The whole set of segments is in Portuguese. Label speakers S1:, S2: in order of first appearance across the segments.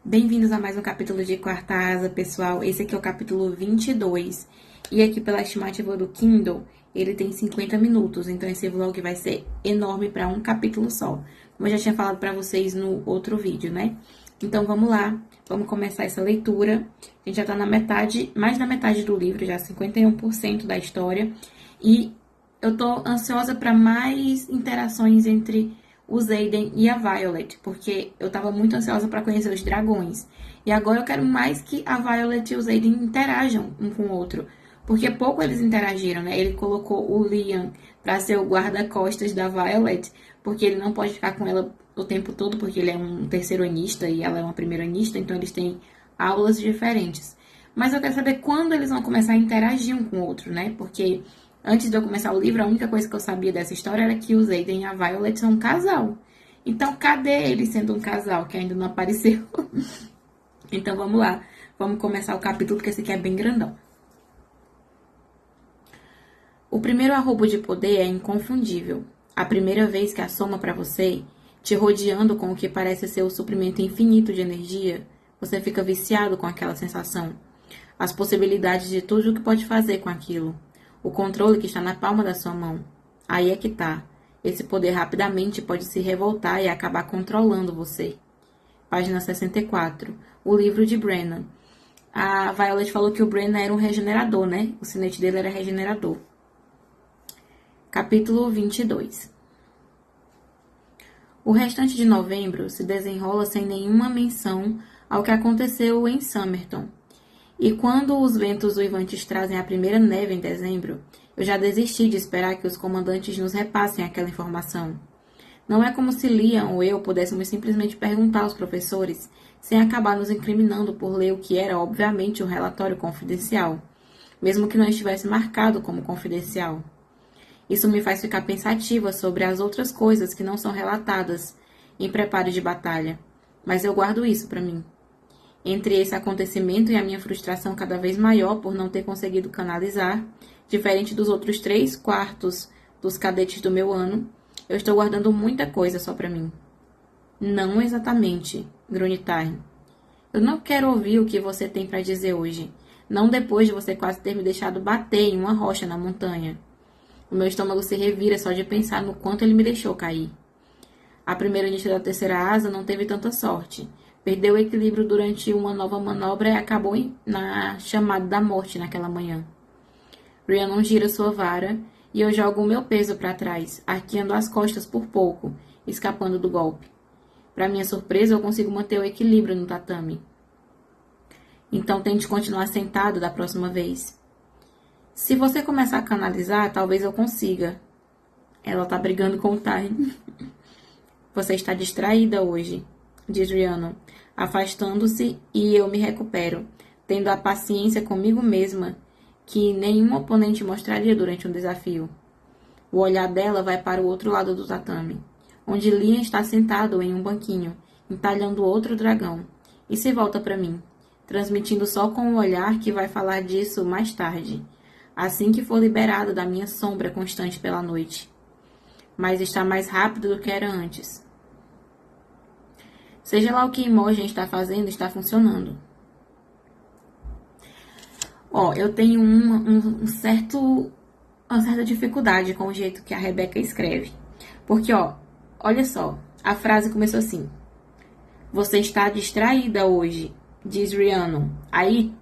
S1: Bem-vindos a mais um capítulo de Quarta Asa, pessoal. Esse aqui é o capítulo 22. E aqui, pela estimativa do Kindle, ele tem 50 minutos. Então, esse vlog vai ser enorme para um capítulo só. Como eu já tinha falado para vocês no outro vídeo, né? Então, vamos lá. Vamos começar essa leitura. A gente já tá na metade, mais da metade do livro, já 51% da história. E eu tô ansiosa para mais interações entre o Xaden e a Violet, porque eu tava muito ansiosa para conhecer os dragões. E agora eu quero mais que a Violet e o Xaden interajam um com o outro, porque pouco eles interagiram, né? Ele colocou o Liam para ser o guarda-costas da Violet, porque ele não pode ficar com ela o tempo todo, porque ele é um terceiro-anista e ela é uma primeiro-anista, então eles têm aulas diferentes. Mas eu quero saber quando eles vão começar a interagir um com o outro, né? Porque antes de eu começar o livro, a única coisa que eu sabia dessa história era que o Xaden e a Violet são um casal. Então, cadê eles sendo um casal que ainda não apareceu? Então, vamos lá. Vamos começar o capítulo, porque esse aqui é bem grandão. O primeiro arrobo de poder é inconfundível. A primeira vez que assoma para você, te rodeando com o que parece ser o suprimento infinito de energia, você fica viciado com aquela sensação. As possibilidades de tudo o que pode fazer com aquilo. O controle que está na palma da sua mão. Aí é que tá. Esse poder rapidamente pode se revoltar e acabar controlando você. Página 64. O livro de Brennan. A Violet falou que o Brennan era um regenerador, né? O sinete dele era regenerador. Capítulo 22. O restante de novembro se desenrola sem nenhuma menção ao que aconteceu em Summerton. E quando os ventos uivantes trazem a primeira neve em dezembro, eu já desisti de esperar que os comandantes nos repassem aquela informação. Não é como se Liam ou eu pudéssemos simplesmente perguntar aos professores, sem acabar nos incriminando por ler o que era, obviamente, um relatório confidencial, mesmo que não estivesse marcado como confidencial. Isso me faz ficar pensativa sobre as outras coisas que não são relatadas em preparo de batalha, mas eu guardo isso para mim. Entre esse acontecimento e a minha frustração cada vez maior por não ter conseguido canalizar, diferente dos outros 3/4 dos cadetes do meu ano, eu estou guardando muita coisa só para mim. Não exatamente, grunhe Taryn. Eu não quero ouvir o que você tem para dizer hoje. Não depois de você quase ter me deixado bater em uma rocha na montanha. O meu estômago se revira só de pensar no quanto ele me deixou cair. A primeira-ministra da terceira asa não teve tanta sorte. Perdeu o equilíbrio durante uma nova manobra e acabou na chamada da morte naquela manhã. Rhiannon gira sua vara e eu jogo o meu peso para trás, arqueando as costas por pouco, escapando do golpe. Para minha surpresa, eu consigo manter o equilíbrio no tatame. Então tente continuar sentado da próxima vez. Se você começar a canalizar, talvez eu consiga. Ela tá brigando com o Taryn. Você está distraída hoje, diz Rhiannon, afastando-se, e eu me recupero, tendo a paciência comigo mesma que nenhum oponente mostraria durante um desafio. O olhar dela vai para o outro lado do tatame, onde Liam está sentado em um banquinho, entalhando outro dragão, e se volta para mim, transmitindo só com o olhar que vai falar disso mais tarde, assim que for liberada da minha sombra constante pela noite. Mas está mais rápido do que era antes. Seja lá o que Imogen está fazendo, está funcionando. Eu tenho uma certa dificuldade com o jeito que a Rebecca escreve. Porque, olha só, a frase começou assim. Você está distraída hoje, diz Rhiannon. Aí,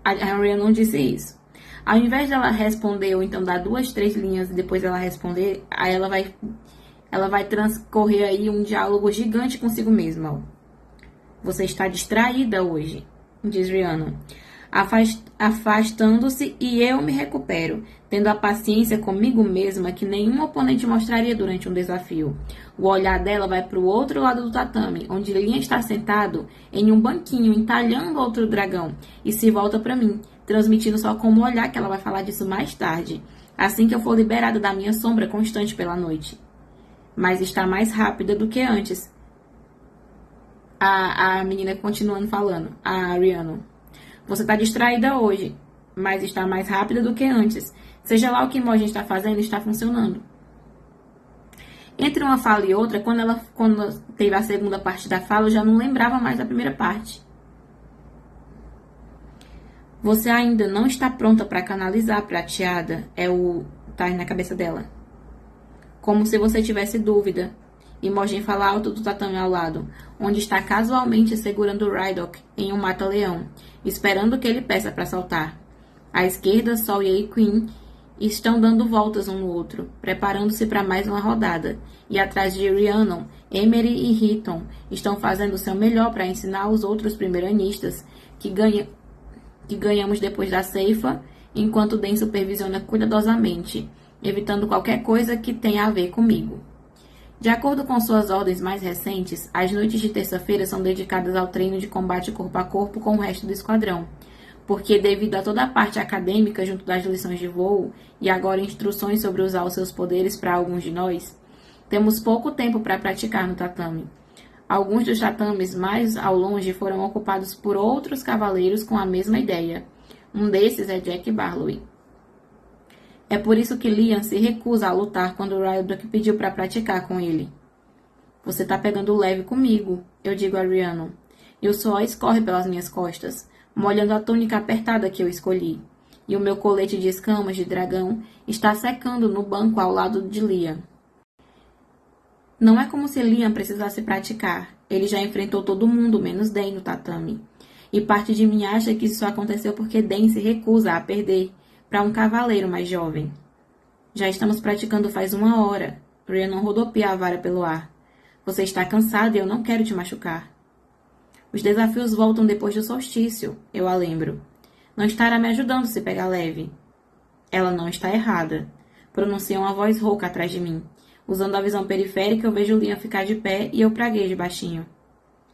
S1: a Rhiannon disse isso. Ao invés dela responder, ou então dar 2, 3 linhas e depois ela responder, aí ela vai transcorrer aí um diálogo gigante consigo mesma. Você está distraída hoje, diz Rhiannon. Afastando-se e eu me recupero, tendo a paciência comigo mesma que nenhum oponente mostraria durante um desafio. O olhar dela vai para o outro lado do tatame, onde Liam está sentado em um banquinho entalhando outro dragão, e se volta para mim, transmitindo só com o olhar que ela vai falar disso mais tarde, assim que eu for liberada da minha sombra constante pela noite. Mas está mais rápida do que antes. A menina continuando falando, a Rhiannon. Você está distraída hoje, mas está mais rápida do que antes. Seja lá o que Imogen está fazendo, está funcionando. Entre uma fala e outra, quando teve a segunda parte da fala, eu já não lembrava mais da primeira parte. Você ainda não está pronta para canalizar, prateada, tá aí na cabeça dela. Como se você tivesse dúvida. Imogen fala alto do tatame ao lado, onde está casualmente segurando Rydok em um mata-leão, esperando que ele peça para saltar. À esquerda, Sol e Queen estão dando voltas um no outro, preparando-se para mais uma rodada. E atrás de Rhiannon, Emery e Hitton estão fazendo o seu melhor para ensinar os outros primeiristas que ganhamos depois da ceifa, enquanto Den supervisiona cuidadosamente, evitando qualquer coisa que tenha a ver comigo. De acordo com suas ordens mais recentes, as noites de terça-feira são dedicadas ao treino de combate corpo a corpo com o resto do esquadrão, porque devido a toda a parte acadêmica junto das lições de voo e agora instruções sobre usar os seus poderes para alguns de nós, temos pouco tempo para praticar no tatame. Alguns dos tatames mais ao longe foram ocupados por outros cavaleiros com a mesma ideia. Um desses é Jack Barlow. É por isso que Liam se recusa a lutar quando Rydok pediu para praticar com ele. Você tá pegando leve comigo, eu digo a Rhiannon. E o suor escorre pelas minhas costas, molhando a túnica apertada que eu escolhi. E o meu colete de escamas de dragão está secando no banco ao lado de Liam. Não é como se Liam precisasse praticar. Ele já enfrentou todo mundo, menos Den no tatame. E parte de mim acha que isso aconteceu porque Den se recusa a perder para um cavaleiro mais jovem. Já estamos praticando faz 1 hora. Rhiannon rodopia a vara pelo ar. Você está cansado e eu não quero te machucar. Os desafios voltam depois do solstício, eu a lembro. Não estará me ajudando se pegar leve. Ela não está errada. Pronuncia uma voz rouca atrás de mim. Usando a visão periférica, eu vejo Liam ficar de pé e eu praguejo baixinho.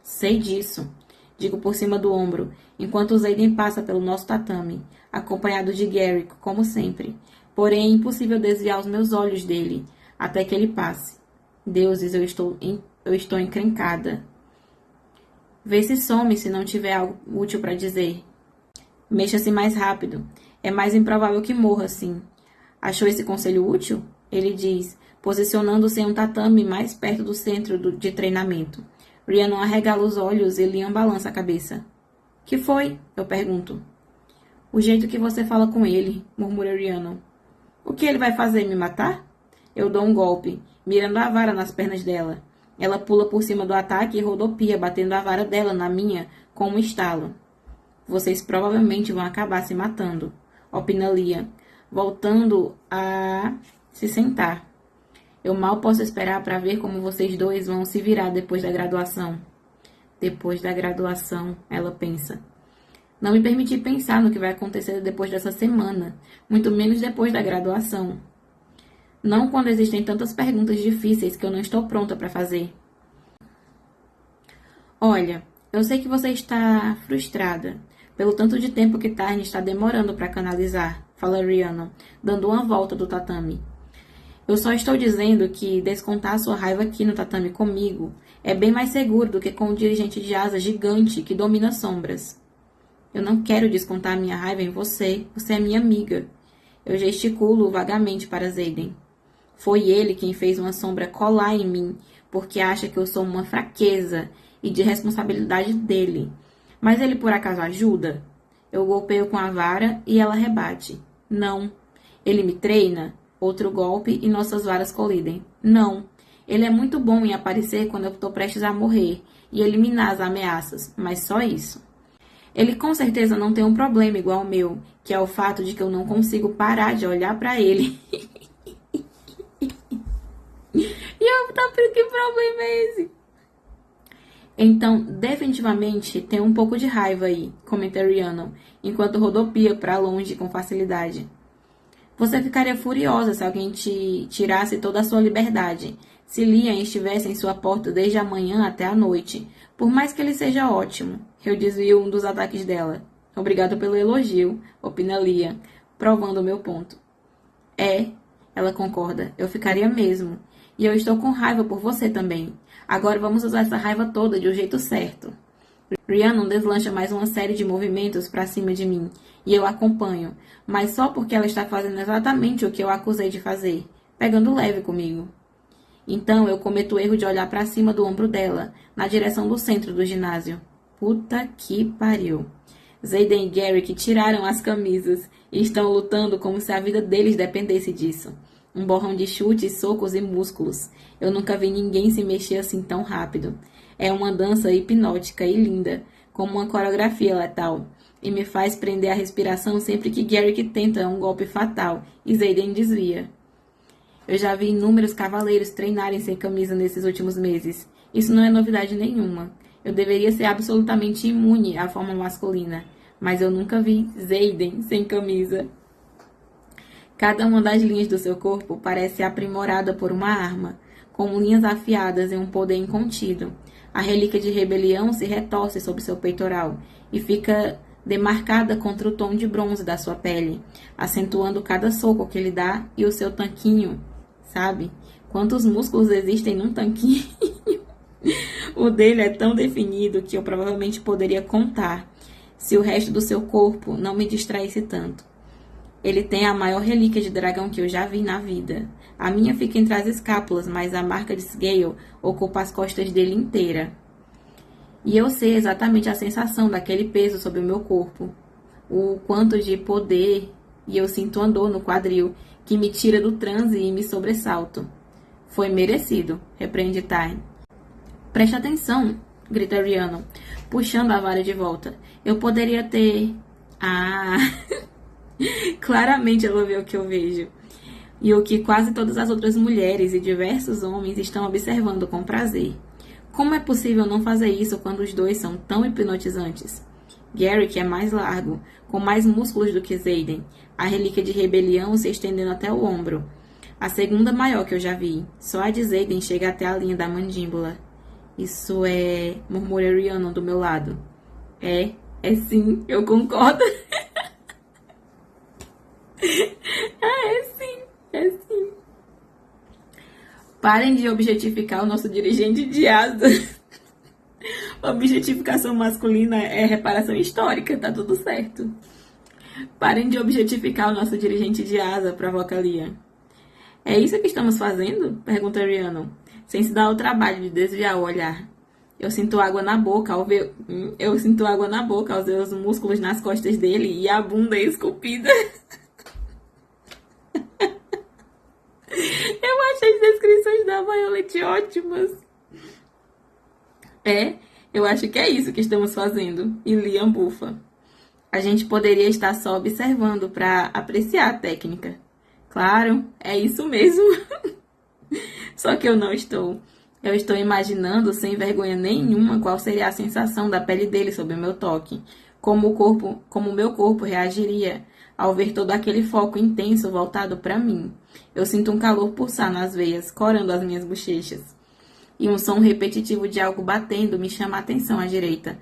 S1: Sei disso, digo por cima do ombro, enquanto Zayden passa pelo nosso tatame, acompanhado de Garrick, como sempre. Porém, é impossível desviar os meus olhos dele, até que ele passe. Deuses, eu estou encrencada. Vê se some se não tiver algo útil para dizer. Mexa-se mais rápido. É mais improvável que morra assim. Achou esse conselho útil? Ele diz, posicionando-se em um tatame mais perto do centro de treinamento. Rhiannon arregala os olhos e Liam balança a cabeça. Que foi? Eu pergunto. O jeito que você fala com ele, murmura Rhiannon. O que ele vai fazer, me matar? Eu dou um golpe, mirando a vara nas pernas dela. Ela pula por cima do ataque e rodopia, batendo a vara dela na minha com um estalo. Vocês provavelmente vão acabar se matando, opina Liam, voltando a se sentar. Eu mal posso esperar para ver como vocês dois vão se virar depois da graduação. Depois da graduação, ela pensa. Não me permiti pensar no que vai acontecer depois dessa semana, muito menos depois da graduação. Não quando existem tantas perguntas difíceis que eu não estou pronta para fazer. Olha, eu sei que você está frustrada pelo tanto de tempo que Tarn está demorando para canalizar, fala Rhiannon, dando uma volta do tatame. Eu só estou dizendo que descontar sua raiva aqui no tatame comigo é bem mais seguro do que com um dirigente de asa gigante que domina sombras. Eu não quero descontar minha raiva em você. Você é minha amiga. Eu gesticulo vagamente para Zayden. Foi ele quem fez uma sombra colar em mim, porque acha que eu sou uma fraqueza e de responsabilidade dele. Mas ele por acaso ajuda? Eu golpeio com a vara e ela rebate. Não. Ele me treina? Outro golpe e nossas varas colidem. Não. Ele é muito bom em aparecer quando eu estou prestes a morrer e eliminar as ameaças, mas só isso. Ele com certeza não tem um problema igual ao meu, que é o fato de que eu não consigo parar de olhar para ele. E eu, tá, que problema é esse? Então, definitivamente, tem um pouco de raiva aí, comenta Rhiannon, enquanto rodopia para longe com facilidade. Você ficaria furiosa se alguém te tirasse toda a sua liberdade, se Liam estivesse em sua porta desde a manhã até a noite, por mais que ele seja ótimo. Eu desvio um dos ataques dela. Obrigado pelo elogio, opina Liam, provando o meu ponto. Ela concorda, eu ficaria mesmo. E eu estou com raiva por você também. Agora vamos usar essa raiva toda de um jeito certo. Rhiannon deslancha mais uma série de movimentos para cima de mim, e eu acompanho, mas só porque ela está fazendo exatamente o que eu acusei de fazer, pegando leve comigo. Então eu cometo o erro de olhar para cima do ombro dela, na direção do centro do ginásio. Puta que pariu. Xaden e Garrick tiraram as camisas e estão lutando como se a vida deles dependesse disso. Um borrão de chutes, socos e músculos. Eu nunca vi ninguém se mexer assim tão rápido. É uma dança hipnótica e linda, como uma coreografia letal, e me faz prender a respiração sempre que Garrick tenta um golpe fatal e Xaden desvia. Eu já vi inúmeros cavaleiros treinarem sem camisa nesses últimos meses. Isso não é novidade nenhuma. Eu deveria ser absolutamente imune à forma masculina, mas eu nunca vi Xaden sem camisa. Cada uma das linhas do seu corpo parece aprimorada por uma arma, com linhas afiadas e um poder incontido. A relíquia de rebelião se retorce sobre seu peitoral e fica demarcada contra o tom de bronze da sua pele, acentuando cada soco que ele dá e o seu tanquinho, sabe? Quantos músculos existem num tanquinho? O dele é tão definido que eu provavelmente poderia contar, se o resto do seu corpo não me distraísse tanto. Ele tem a maior relíquia de dragão que eu já vi na vida. A minha fica entre as escápulas, mas a marca de Sgale ocupa as costas dele inteira. E eu sei exatamente a sensação daquele peso sobre o meu corpo. O quanto de poder, e eu sinto uma dor no quadril, que me tira do transe e me sobressalto. Foi merecido, repreende Tyne. Preste atenção, grita Rhiannon, puxando a vara de volta. Eu poderia ter... Ah... Claramente ela vê o que eu vejo. E o que quase todas as outras mulheres e diversos homens estão observando com prazer. Como é possível não fazer isso quando os dois são tão hipnotizantes? Garrick é mais largo, com mais músculos do que Xaden, a relíquia de rebelião se estendendo até o ombro. A segunda maior que eu já vi. Só a de Xaden chega até a linha da mandíbula. Isso é... murmura Rhiannon do meu lado. É sim, eu concordo. É sim. Parem de objetificar o nosso dirigente de asa. Objetificação masculina é reparação histórica, tá tudo certo. Parem de objetificar o nosso dirigente de asa, provoca Liam. É isso que estamos fazendo? Pergunta Rhiannon, sem se dar o trabalho de desviar o olhar. Eu sinto água na boca ao ver os músculos nas costas dele e a bunda esculpida. Eu achei as descrições da Violet ótimas. Eu acho que é isso que estamos fazendo. E Liam bufa. A gente poderia estar só observando para apreciar a técnica. Claro, é isso mesmo. Só que eu não estou. Eu estou imaginando, sem vergonha nenhuma, qual seria a sensação da pele dele sob o meu toque. Como o meu corpo reagiria ao ver todo aquele foco intenso voltado para mim. Eu sinto um calor pulsar nas veias, corando as minhas bochechas. E um som repetitivo de algo batendo me chama a atenção à direita,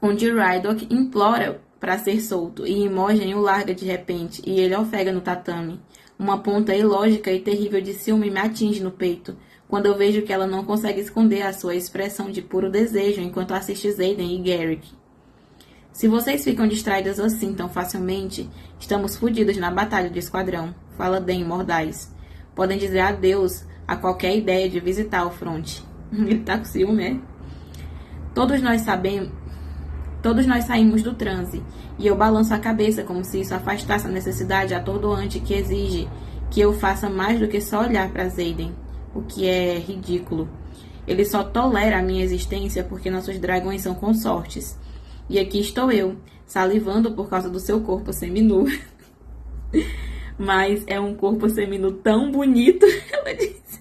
S1: onde Rydok implora para ser solto, e Imogen o larga de repente, e ele ofega no tatame. Uma ponta ilógica e terrível de ciúme me atinge no peito, quando eu vejo que ela não consegue esconder a sua expressão de puro desejo enquanto assiste Xaden e Garrick. Se vocês ficam distraídas assim tão facilmente, estamos fodidos na batalha de esquadrão, fala Dan mordaz. Podem dizer adeus a qualquer ideia de visitar o fronte. Ele tá com ciúme, é? Todos nós saímos do transe, e eu balanço a cabeça como se isso afastasse a necessidade atordoante que exige que eu faça mais do que só olhar para Xaden, o que é ridículo. Ele só tolera a minha existência porque nossos dragões são consortes. E aqui estou eu, salivando por causa do seu corpo seminu. Mas é um corpo seminu tão bonito, ela disse.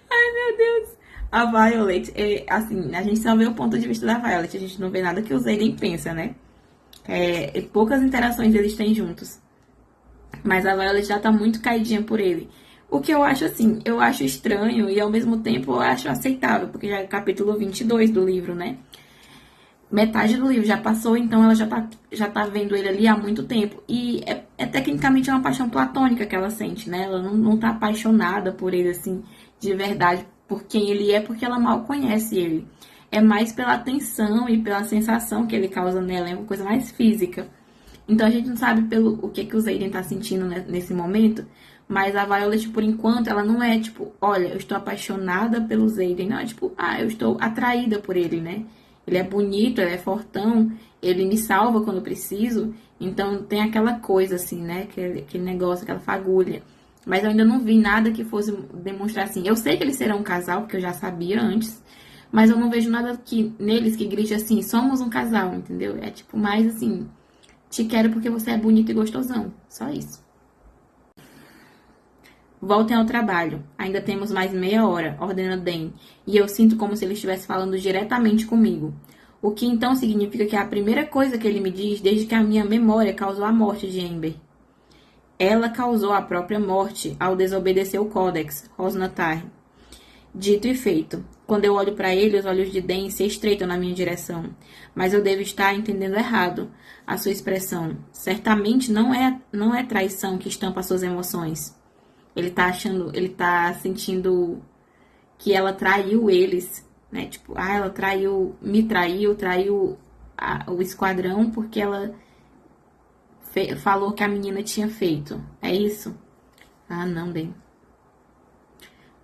S1: Ai, meu Deus. A Violet, assim, a gente só vê o ponto de vista da Violet, a gente não vê nada que o Xaden pensa, né? Poucas interações eles têm juntos. Mas a Violet já tá muito caidinha por ele. O que eu acho assim, eu acho estranho e ao mesmo tempo eu acho aceitável, porque já é o capítulo 22 do livro, né? Metade do livro já passou, então ela já tá vendo ele ali há muito tempo. E tecnicamente uma paixão platônica que ela sente, né? Ela não tá apaixonada por ele, assim, de verdade, por quem ele é, porque ela mal conhece ele. É mais pela atenção e pela sensação que ele causa nela, é uma coisa mais física. Então a gente não sabe o que o Xaden tá sentindo nesse momento, Mas a Violet, por enquanto, ela não é tipo, olha, eu estou apaixonada pelo Xaden. Não, é tipo, eu estou atraída por ele, né? Ele é bonito, ele é fortão, ele me salva quando eu preciso. Então tem aquela coisa assim, né? Aquele negócio, aquela fagulha. Mas eu ainda não vi nada que fosse demonstrar assim. Eu sei que eles serão um casal, porque eu já sabia antes. Mas eu não vejo nada neles que grite assim, somos um casal, entendeu? É tipo mais assim, te quero porque você é bonito e gostosão. Só isso. Voltem ao trabalho. Ainda temos mais meia hora, ordena Dan, e eu sinto como se ele estivesse falando diretamente comigo. O que então significa que é a primeira coisa que ele me diz desde que a minha memória causou a morte de Amber. Ela causou a própria morte ao desobedecer o Códex, Rosnatar. Dito e feito. Quando eu olho para ele, os olhos de Dan se estreitam na minha direção. Mas eu devo estar entendendo errado a sua expressão. Certamente não é traição que estampa suas emoções. Ele tá sentindo que ela traiu eles, né? Tipo, ela traiu o esquadrão porque ela falou que a menina tinha feito. É isso? Não, bem.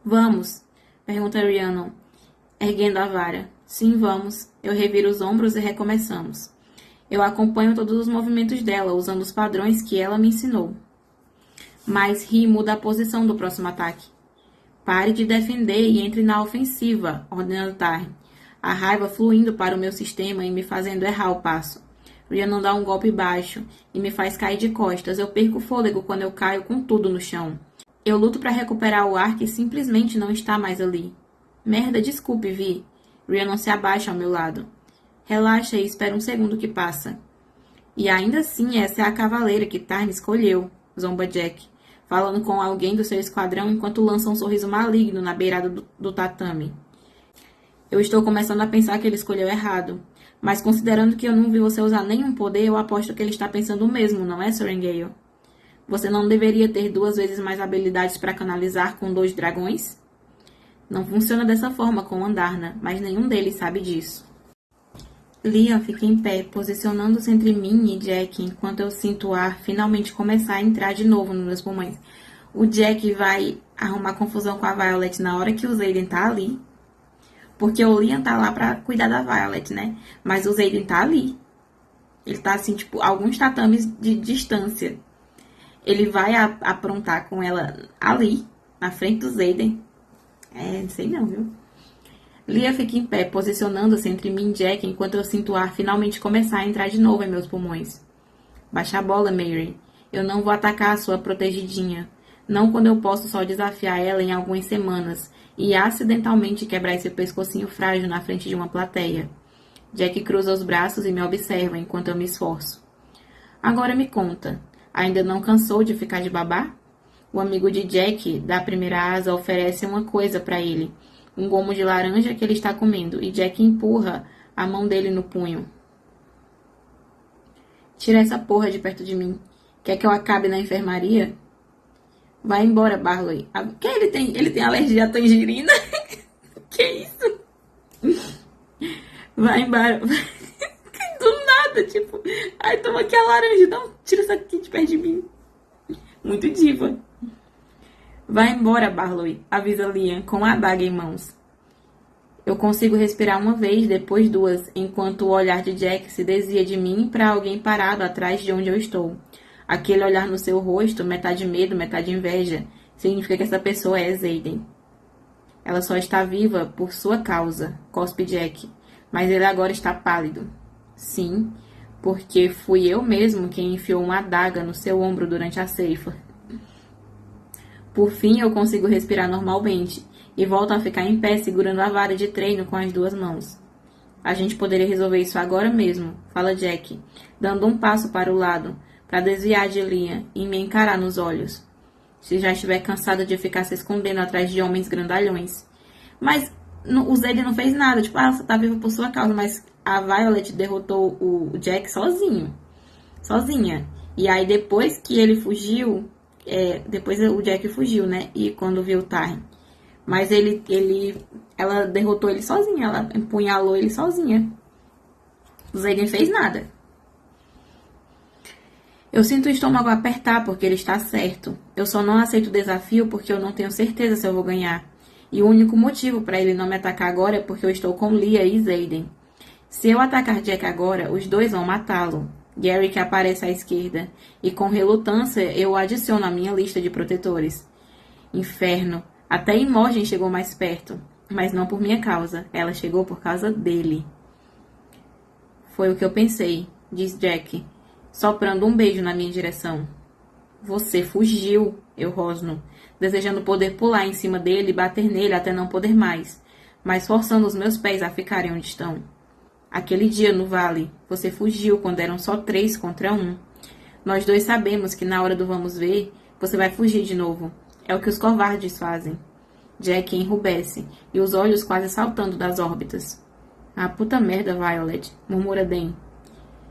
S1: Vamos? Pergunta Rhiannon, erguendo a vara. Sim, vamos. Eu reviro os ombros e recomeçamos. Eu acompanho todos os movimentos dela, usando os padrões que ela me ensinou. Mas Ri muda a posição do próximo ataque. Pare de defender e entre na ofensiva, ordena Tarn. A raiva fluindo para o meu sistema e me fazendo errar o passo. Rhiannon dá um golpe baixo e me faz cair de costas. Eu perco o fôlego quando eu caio com tudo no chão. Eu luto para recuperar o ar que simplesmente não está mais ali. Merda, desculpe, Vi. Rhiannon se abaixa ao meu lado. Relaxa e espera um segundo que passa. E ainda assim, essa é a cavaleira que Tarn escolheu, zomba Jack, falando com alguém do seu esquadrão enquanto lança um sorriso maligno na beirada do tatame. Eu estou começando a pensar que ele escolheu errado, mas considerando que eu não vi você usar nenhum poder, eu aposto que ele está pensando o mesmo, não é, Sorengale? Você não deveria ter 2 vezes mais habilidades para canalizar com 2 dragões? Não funciona dessa forma com Andarna, mas nenhum deles sabe disso. Liam fica em pé, posicionando-se entre mim e Jack, enquanto eu sinto o ar finalmente começar a entrar de novo nos meus pulmões. O Jack vai arrumar confusão com a Violet na hora que o Xaden tá ali. Porque o Liam tá lá pra cuidar da Violet, né? Mas o Xaden tá ali. Ele tá assim, tipo, alguns tatames de distância. Ele vai aprontar com ela ali, na frente do Xaden. Não sei não, viu? Lia fica em pé, posicionando-se entre mim e Jack, enquanto eu sinto o ar finalmente começar a entrar de novo em meus pulmões. Baixa a bola, Mary. Eu não vou atacar a sua protegidinha. Não quando eu posso só desafiar ela em algumas semanas e acidentalmente quebrar esse pescocinho frágil na frente de uma plateia. Jack cruza os braços e me observa enquanto eu me esforço. Agora me conta, ainda não cansou de ficar de babá? O amigo de Jack, da primeira asa, oferece uma coisa para ele. Um gomo de laranja que ele está comendo, e Jack empurra a mão dele no punho. Tira essa porra de perto de mim. Quer que eu acabe na enfermaria? Vai embora, Barley. Que ele tem alergia à tangerina? Que isso? Vai embora. Do nada, tipo... Ai, toma aqui a laranja. Não, tira isso aqui de perto de mim. Muito diva. Vai embora, Barley, avisa Liam com a adaga em mãos. Eu consigo respirar uma vez, depois 2, enquanto o olhar de Jack se desvia de mim para alguém parado atrás de onde eu estou. Aquele olhar no seu rosto, metade medo, metade inveja, significa que essa pessoa é Xaden. Ela só está viva por sua causa, cospe Jack, mas ele agora está pálido. Sim, porque fui eu mesmo quem enfiou uma adaga no seu ombro durante a ceifa. Por fim, eu consigo respirar normalmente e volto a ficar em pé segurando a vara de treino com as 2 mãos. A gente poderia resolver isso agora mesmo, fala Jack, dando um passo para o lado, para desviar de Liam e me encarar nos olhos. Se já estiver cansada de ficar se escondendo atrás de homens grandalhões. Mas o Xaden não fez nada, tipo, você tá viva por sua causa, mas a Violet derrotou o Jack sozinha. E aí depois que ele fugiu... depois o Jack fugiu, né? E quando viu o Tarn. Mas ela derrotou ele sozinha. Ela empunhalou ele sozinha. O Xaden fez nada. Eu sinto o estômago apertar porque ele está certo. Eu só não aceito o desafio porque eu não tenho certeza se eu vou ganhar. E o único motivo para ele não me atacar agora é porque eu estou com Leah e Xaden. Se eu atacar Jack agora, os dois vão matá-lo. Gary que aparece à esquerda. E com relutância eu o adiciono à minha lista de protetores. Inferno. Até Imogen chegou mais perto. Mas não por minha causa. Ela chegou por causa dele. Foi o que eu pensei, diz Jack, soprando um beijo na minha direção. Você fugiu, eu rosno, desejando poder pular em cima dele e bater nele até não poder mais, mas forçando os meus pés a ficarem onde estão. Aquele dia no vale, você fugiu quando eram só 3 contra 1. Nós dois sabemos que na hora do vamos ver, você vai fugir de novo. É o que os covardes fazem. Jack enrubesce, e os olhos quase saltando das órbitas. Ah, puta merda, Violet, murmura Dan.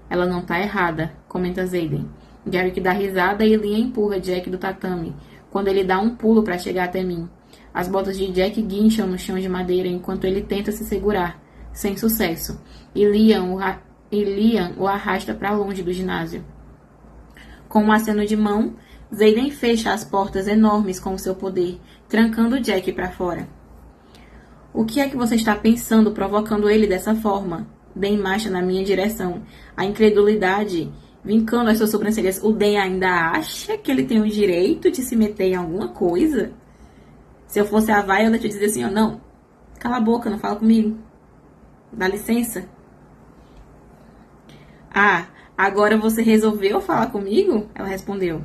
S1: Ela não tá errada, comenta Xaden. Gary dá risada e Leah empurra Jack do tatame, quando ele dá um pulo para chegar até mim. As botas de Jack guincham no chão de madeira enquanto ele tenta se segurar, sem sucesso, e Liam o arrasta para longe do ginásio. Com um aceno de mão, Xaden fecha as portas enormes com o seu poder, trancando Jack para fora. O que é que você está pensando provocando ele dessa forma? Dan marcha na minha direção, a incredulidade vincando as suas sobrancelhas. O Dan ainda acha que ele tem o direito de se meter em alguma coisa? Se eu fosse a Violet, eu dizia assim, não, cala a boca, não fala comigo. Dá licença. Ah, agora você resolveu falar comigo? Ela respondeu.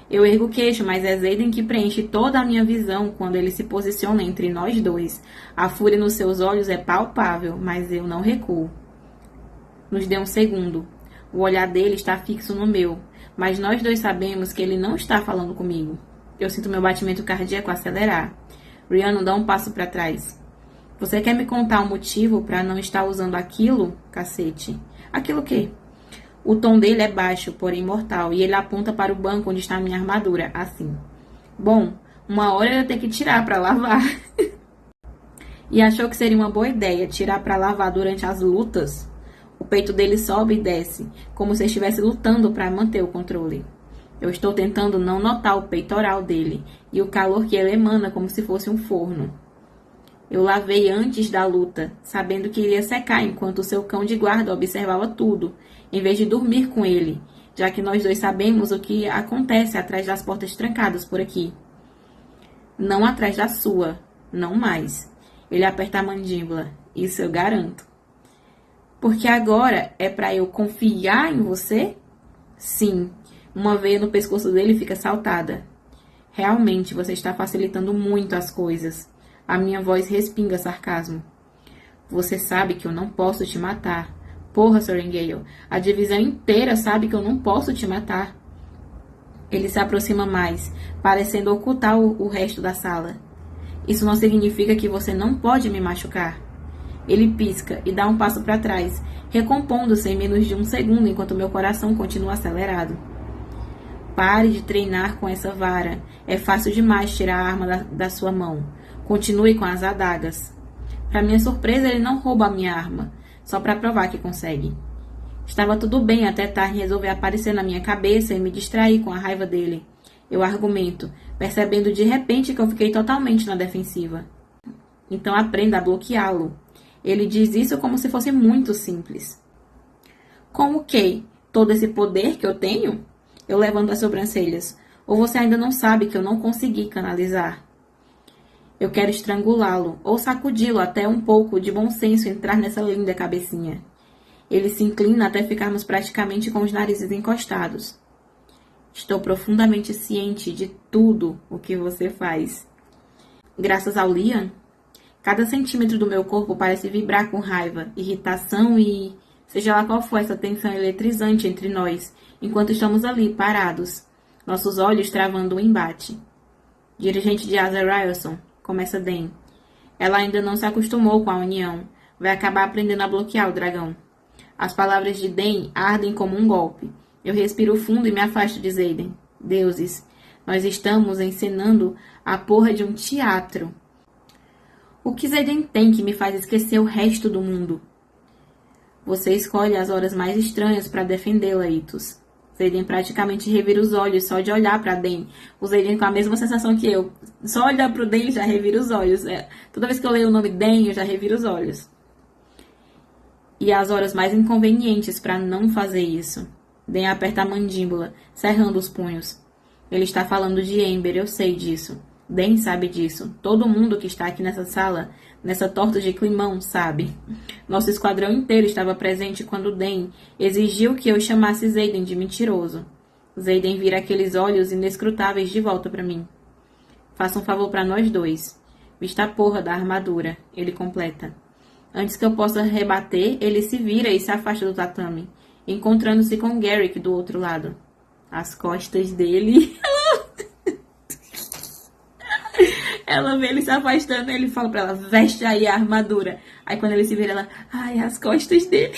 S1: Eu ergo o queixo, mas é Xaden que preenche toda a minha visão quando ele se posiciona entre nós dois. A fúria nos seus olhos é palpável, mas eu não recuo. Nos dê um segundo. O olhar dele está fixo no meu, mas nós dois sabemos que ele não está falando comigo. Eu sinto meu batimento cardíaco acelerar. Rhiannon dá um passo para trás. Você quer me contar um motivo para não estar usando aquilo, cacete? Aquilo o quê? O tom dele é baixo, porém mortal, e ele aponta para o banco onde está a minha armadura, assim. Bom, uma hora eu ia ter que tirar para lavar. E achou que seria uma boa ideia tirar para lavar durante as lutas? O peito dele sobe e desce, como se estivesse lutando para manter o controle. Eu estou tentando não notar o peitoral dele e o calor que ele emana como se fosse um forno. Eu lavei antes da luta, sabendo que iria secar enquanto o seu cão de guarda observava tudo, em vez de dormir com ele, já que nós dois sabemos o que acontece atrás das portas trancadas por aqui. Não atrás da sua, não mais. Ele aperta a mandíbula, isso eu garanto. Porque agora é para eu confiar em você? Sim, uma veia no pescoço dele fica saltada. Realmente, você está facilitando muito as coisas. A minha voz respinga sarcasmo. Você sabe que eu não posso te matar. Porra, Sorengale, a divisão inteira sabe que eu não posso te matar. Ele se aproxima mais, parecendo ocultar o resto da sala. Isso não significa que você não pode me machucar. Ele pisca e dá um passo para trás, recompondo-se em menos de um segundo enquanto meu coração continua acelerado. Pare de treinar com essa vara. É fácil demais tirar a arma da sua mão. Continue com as adagas. Para minha surpresa, ele não rouba a minha arma, só para provar que consegue. Estava tudo bem até Tarn resolver aparecer na minha cabeça e me distrair com a raiva dele. Eu argumento, percebendo de repente que eu fiquei totalmente na defensiva. Então aprenda a bloqueá-lo. Ele diz isso como se fosse muito simples. Com o quê? Todo esse poder que eu tenho? Eu levanto as sobrancelhas. Ou você ainda não sabe que eu não consegui canalizar? Eu quero estrangulá-lo ou sacudi-lo até um pouco de bom senso entrar nessa linda cabecinha. Ele se inclina até ficarmos praticamente com os narizes encostados. Estou profundamente ciente de tudo o que você faz. Graças ao Liam, cada centímetro do meu corpo parece vibrar com raiva, irritação e... seja lá qual for essa tensão eletrizante entre nós, enquanto estamos ali, parados, nossos olhos travando o embate. Dirigente de Azer Ryerson, começa Dan. Ela ainda não se acostumou com a união. Vai acabar aprendendo a bloquear o dragão. As palavras de Dan ardem como um golpe. Eu respiro fundo e me afasto de Xaden. Deuses, nós estamos encenando a porra de um teatro. O que Xaden tem que me faz esquecer o resto do mundo? Você escolhe as horas mais estranhas para defendê-la, Itus. Zayden praticamente revira os olhos só de olhar para Den. O Zayden com a mesma sensação que eu. Só olhar para o Den já revira os olhos. Toda vez que eu leio o nome Den, eu já reviro os olhos. E as horas mais inconvenientes para não fazer isso. Den aperta a mandíbula, cerrando os punhos. Ele está falando de Ember, eu sei disso. Den sabe disso. Todo mundo que está aqui nessa sala, nessa torta de climão, sabe. Nosso esquadrão inteiro estava presente quando Den exigiu que eu chamasse Zayden de mentiroso. Zayden vira aqueles olhos inescrutáveis de volta para mim. Faça um favor para nós dois. Vista a porra da armadura, ele completa. Antes que eu possa rebater, ele se vira e se afasta do tatame, encontrando-se com Garrick do outro lado. As costas dele... Ela vê ele se afastando e ele fala pra ela, veste aí a armadura. Aí quando ele se vira, ela, ai, as costas dele.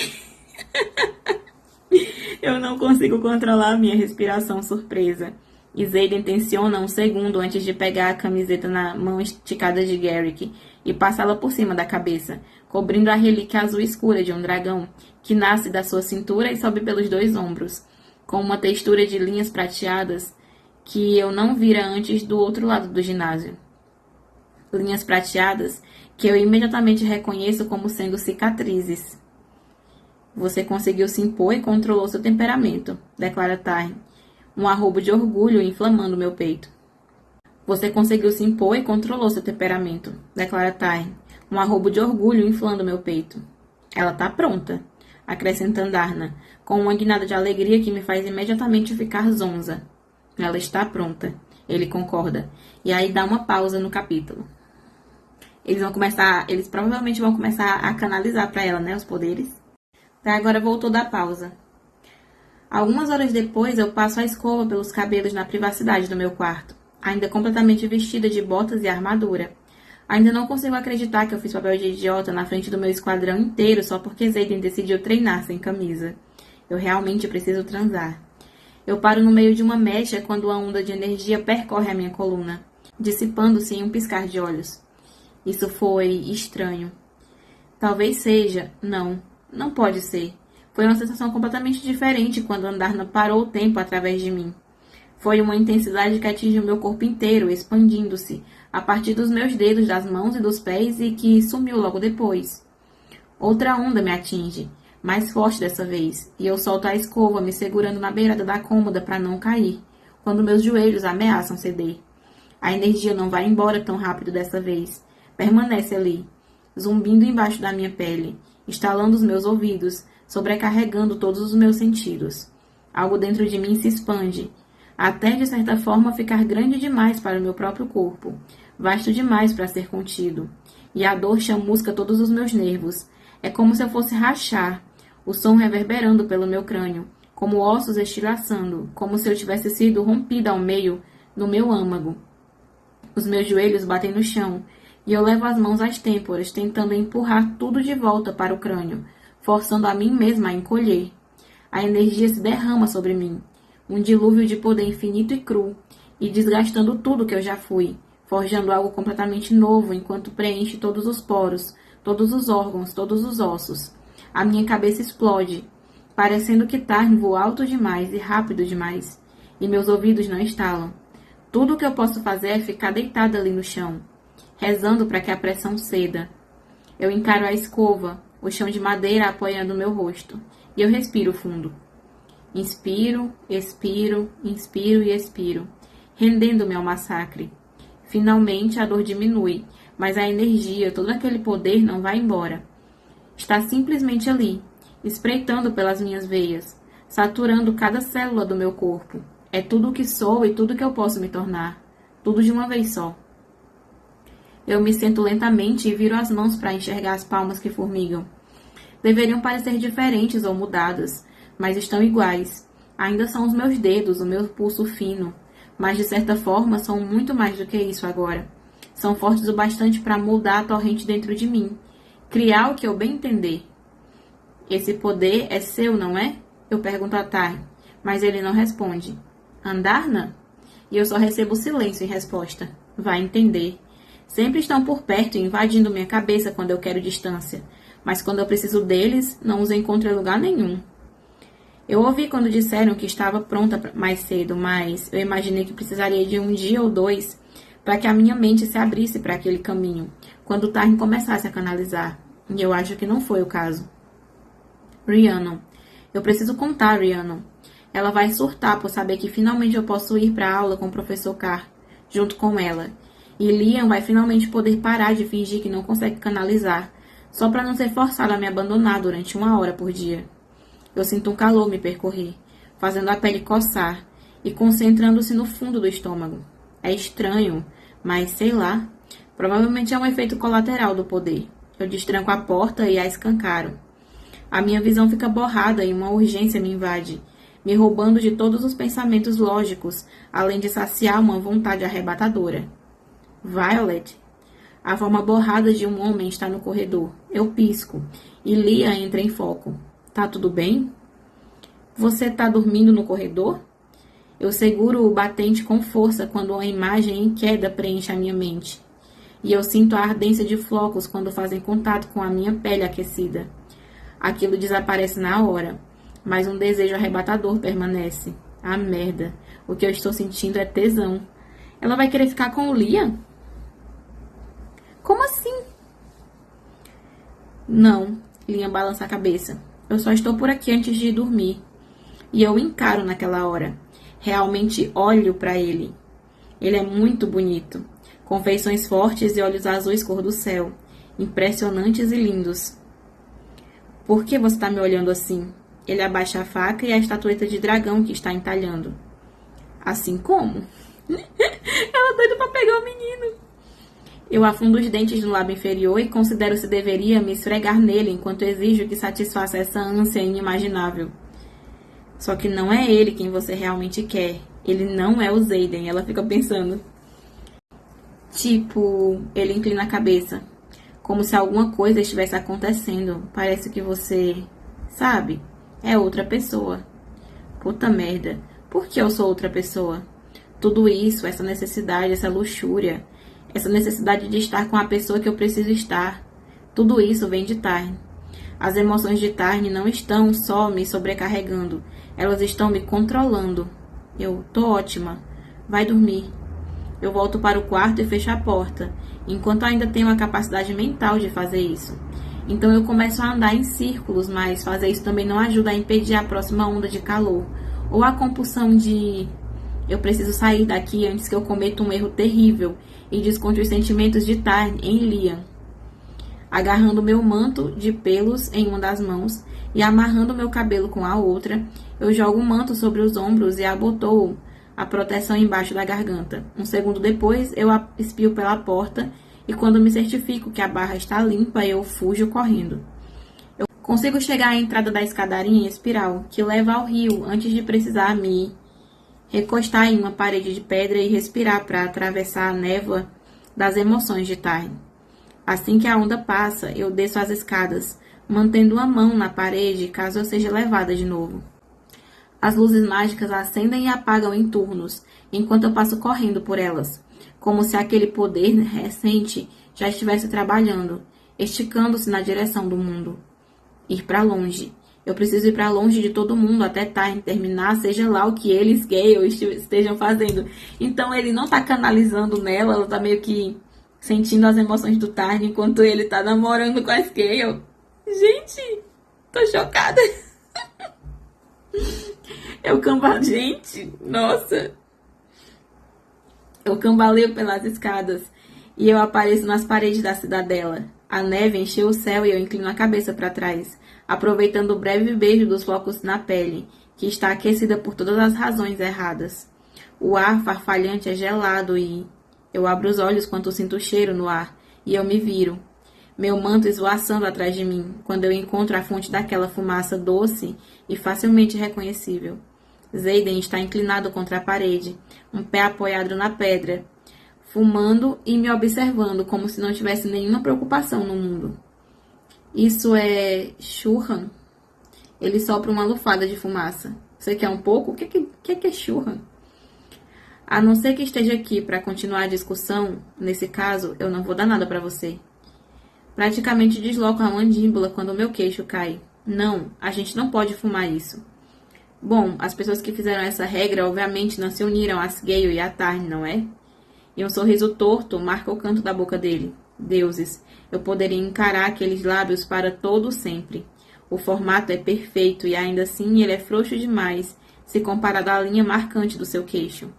S1: Eu não consigo controlar a minha respiração surpresa. E Zayden tensiona um segundo antes de pegar a camiseta na mão esticada de Garrick e passá-la por cima da cabeça, cobrindo a relíquia azul escura de um dragão, que nasce da sua cintura e sobe pelos 2 ombros, com uma textura de linhas prateadas que eu não vira antes do outro lado do ginásio. Linhas prateadas que eu imediatamente reconheço como sendo cicatrizes. Você conseguiu se impor e controlou seu temperamento, declara Taryn, um arrobo de orgulho inflamando meu peito. Você conseguiu se impor e controlou seu temperamento, declara Taryn, um arrobo de orgulho inflando meu peito. Ela tá pronta, acrescenta Andarna, com uma guinada de alegria que me faz imediatamente ficar zonza. Ela está pronta, ele concorda, e aí dá uma pausa no capítulo. Eles provavelmente vão começar a canalizar para ela, né, os poderes. Até agora voltou da pausa. Algumas horas depois, eu passo a escova pelos cabelos na privacidade do meu quarto, ainda completamente vestida de botas e armadura. Ainda não consigo acreditar que eu fiz papel de idiota na frente do meu esquadrão inteiro só porque Zayden decidiu treinar sem camisa. Eu realmente preciso transar. Eu paro no meio de uma mecha quando a onda de energia percorre a minha coluna, dissipando-se em um piscar de olhos. Isso foi estranho. Talvez seja. Não pode ser. Foi uma sensação completamente diferente quando Andarna parou o tempo através de mim. Foi uma intensidade que atingiu meu corpo inteiro, expandindo-se, a partir dos meus dedos, das mãos e dos pés, e que sumiu logo depois. Outra onda me atinge, mais forte dessa vez, e eu solto a escova, me segurando na beirada da cômoda para não cair, quando meus joelhos ameaçam ceder. A energia não vai embora tão rápido dessa vez. Permanece ali, zumbindo embaixo da minha pele, estalando os meus ouvidos, sobrecarregando todos os meus sentidos. Algo dentro de mim se expande, até de certa forma ficar grande demais para o meu próprio corpo, vasto demais para ser contido. E a dor chamusca todos os meus nervos. É como se eu fosse rachar, o som reverberando pelo meu crânio, como ossos estilhaçando, como se eu tivesse sido rompida ao meio no meu âmago. Os meus joelhos batem no chão, e eu levo as mãos às têmporas, tentando empurrar tudo de volta para o crânio, forçando a mim mesma a encolher. A energia se derrama sobre mim, um dilúvio de poder infinito e cru, e desgastando tudo que eu já fui, forjando algo completamente novo enquanto preenche todos os poros, todos os órgãos, todos os ossos. A minha cabeça explode, parecendo que Tarn voa alto demais e rápido demais, e meus ouvidos não estalam. Tudo o que eu posso fazer é ficar deitada ali no chão, rezando para que a pressão ceda. Eu encaro a escova, o chão de madeira apoiando meu rosto, e eu respiro fundo. Inspiro, expiro, inspiro e expiro, rendendo-me ao massacre. Finalmente a dor diminui, mas a energia, todo aquele poder não vai embora. Está simplesmente ali, espreitando pelas minhas veias, saturando cada célula do meu corpo. É tudo o que sou e tudo que eu posso me tornar, tudo de uma vez só. Eu me sento lentamente e viro as mãos para enxergar as palmas que formigam. Deveriam parecer diferentes ou mudadas, mas estão iguais. Ainda são os meus dedos, o meu pulso fino, mas de certa forma são muito mais do que isso agora. São fortes o bastante para moldar a torrente dentro de mim, criar o que eu bem entender. Esse poder é seu, não é? Eu pergunto a Tarn, mas ele não responde. Andarna? E eu só recebo silêncio em resposta. Vai entender. Sempre estão por perto, invadindo minha cabeça quando eu quero distância, mas quando eu preciso deles, não os encontro em lugar nenhum. Eu ouvi quando disseram que estava pronta mais cedo, mas eu imaginei que precisaria de um dia ou dois para que a minha mente se abrisse para aquele caminho, quando o Tarn começasse a canalizar. E eu acho que não foi o caso. Rhiannon. Eu preciso contar, Rhiannon. Ela vai surtar por saber que finalmente eu posso ir para a aula com o professor Carr, junto com ela. E Liam vai finalmente poder parar de fingir que não consegue canalizar, só para não ser forçado a me abandonar durante 1 hora por dia. Eu sinto um calor me percorrer, fazendo a pele coçar e concentrando-se no fundo do estômago. É estranho, mas sei lá. Provavelmente é um efeito colateral do poder. Eu destranco a porta e a escancaro. A minha visão fica borrada e uma urgência me invade, me roubando de todos os pensamentos lógicos, além de saciar uma vontade arrebatadora. Violet. A forma borrada de um homem está no corredor. Eu pisco e Lia entra em foco. Tá tudo bem? Você tá dormindo no corredor? Eu seguro o batente com força quando uma imagem em queda preenche a minha mente. E eu sinto a ardência de flocos quando fazem contato com a minha pele aquecida. Aquilo desaparece na hora, mas um desejo arrebatador permanece. Ah, merda. O que eu estou sentindo é tesão. Ela vai querer ficar com o Liam? Como assim? Não, Liam balança a cabeça. Eu só estou por aqui antes de ir dormir. E eu o encaro naquela hora. Realmente olho para ele. Ele é muito bonito, com feições fortes e olhos azuis cor do céu, impressionantes e lindos. Por que você está me olhando assim? Ele abaixa a faca e a estatueta de dragão que está entalhando. Assim como? Ela doida para pegar o menino. Eu afundo os dentes no lábio inferior e considero se deveria me esfregar nele enquanto exijo que satisfaça essa ânsia inimaginável. Só que não é ele quem você realmente quer. Ele não é o Xaden, ela fica pensando. Tipo, ele inclina a cabeça, como se alguma coisa estivesse acontecendo. Parece que você, sabe, é outra pessoa. Puta merda, por que eu sou outra pessoa? Tudo isso, essa necessidade, essa luxúria, essa necessidade de estar com a pessoa que eu preciso estar. Tudo isso vem de Tarn. As emoções de Tarn não estão só me sobrecarregando, elas estão me controlando. Eu tô ótima. Vai dormir. Eu volto para o quarto e fecho a porta, enquanto ainda tenho a capacidade mental de fazer isso. Então eu começo a andar em círculos, mas fazer isso também não ajuda a impedir a próxima onda de calor, ou a compulsão de... Eu preciso sair daqui antes que eu cometa um erro terrível e desconte os sentimentos de Tarn em Liam. Agarrando meu manto de pelos em uma das mãos e amarrando meu cabelo com a outra, eu jogo o manto sobre os ombros e abotoo a proteção embaixo da garganta. Um segundo depois, eu espio pela porta e quando me certifico que a barra está limpa, eu fujo correndo. Eu consigo chegar à entrada da escadaria em espiral, que leva ao rio antes de precisar me recostar em uma parede de pedra e respirar para atravessar a névoa das emoções de Tarn. Assim que a onda passa, eu desço as escadas, mantendo a mão na parede caso eu seja levada de novo. As luzes mágicas acendem e apagam em turnos, enquanto eu passo correndo por elas, como se aquele poder recente já estivesse trabalhando, esticando-se na direção do mundo. Ir para longe. Eu preciso ir para longe de todo mundo até Tarn terminar, seja lá o que eles, Gale, estejam fazendo. Então ele não tá canalizando nela, ela tá meio que sentindo as emoções do Tarn enquanto ele tá namorando com a Gale. Gente, tô chocada. Gente, nossa. Eu cambaleio pelas escadas e eu apareço nas paredes da cidadela. A neve encheu o céu e eu inclino a cabeça para trás, aproveitando o breve beijo dos flocos na pele, que está aquecida por todas as razões erradas. O ar farfalhante é gelado e... Eu abro os olhos quando sinto o cheiro no ar, e eu me viro. Meu manto esvoaçando atrás de mim, quando eu encontro a fonte daquela fumaça doce e facilmente reconhecível. Xaden está inclinado contra a parede, um pé apoiado na pedra, fumando e me observando como se não tivesse nenhuma preocupação no mundo. Isso é churran? Ele sopra uma lufada de fumaça. Você quer um pouco? O que é churran? A não ser que esteja aqui para continuar a discussão, nesse caso, eu não vou dar nada para você. Praticamente desloco a mandíbula quando o meu queixo cai. Não, a gente não pode fumar isso. Bom, as pessoas que fizeram essa regra obviamente não se uniram a Asgale e a Tarn, não é? E um sorriso torto marca o canto da boca dele. Deuses, eu poderia encarar aqueles lábios para todo sempre. O formato é perfeito e ainda assim ele é frouxo demais se comparado à linha marcante do seu queixo.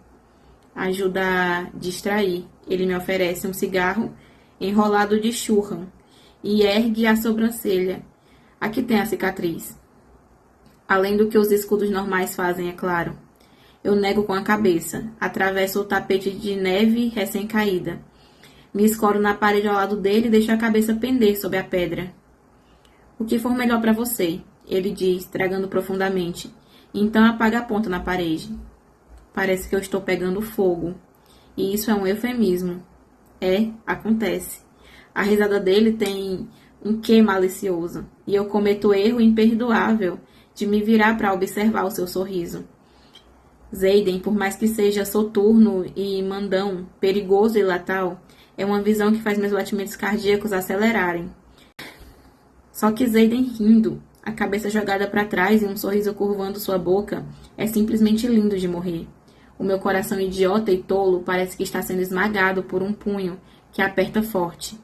S1: Ajuda a distrair. Ele me oferece um cigarro enrolado de churran e ergue a sobrancelha. Aqui tem a cicatriz. Além do que os escudos normais fazem, é claro. Eu nego com a cabeça. Atravesso o tapete de neve recém-caída. Me escoro na parede ao lado dele e deixo a cabeça pender sob a pedra. O que for melhor para você, ele diz, tragando profundamente. Então apaga a ponta na parede. Parece que eu estou pegando fogo. E isso é um eufemismo. Acontece. A risada dele tem um quê malicioso. E eu cometo o erro imperdoável de me virar para observar o seu sorriso. Xaden, por mais que seja soturno e mandão, perigoso e letal, é uma visão que faz meus batimentos cardíacos acelerarem. Só que Xaden rindo, a cabeça jogada para trás e um sorriso curvando sua boca, é simplesmente lindo de morrer. O meu coração idiota e tolo parece que está sendo esmagado por um punho que aperta forte.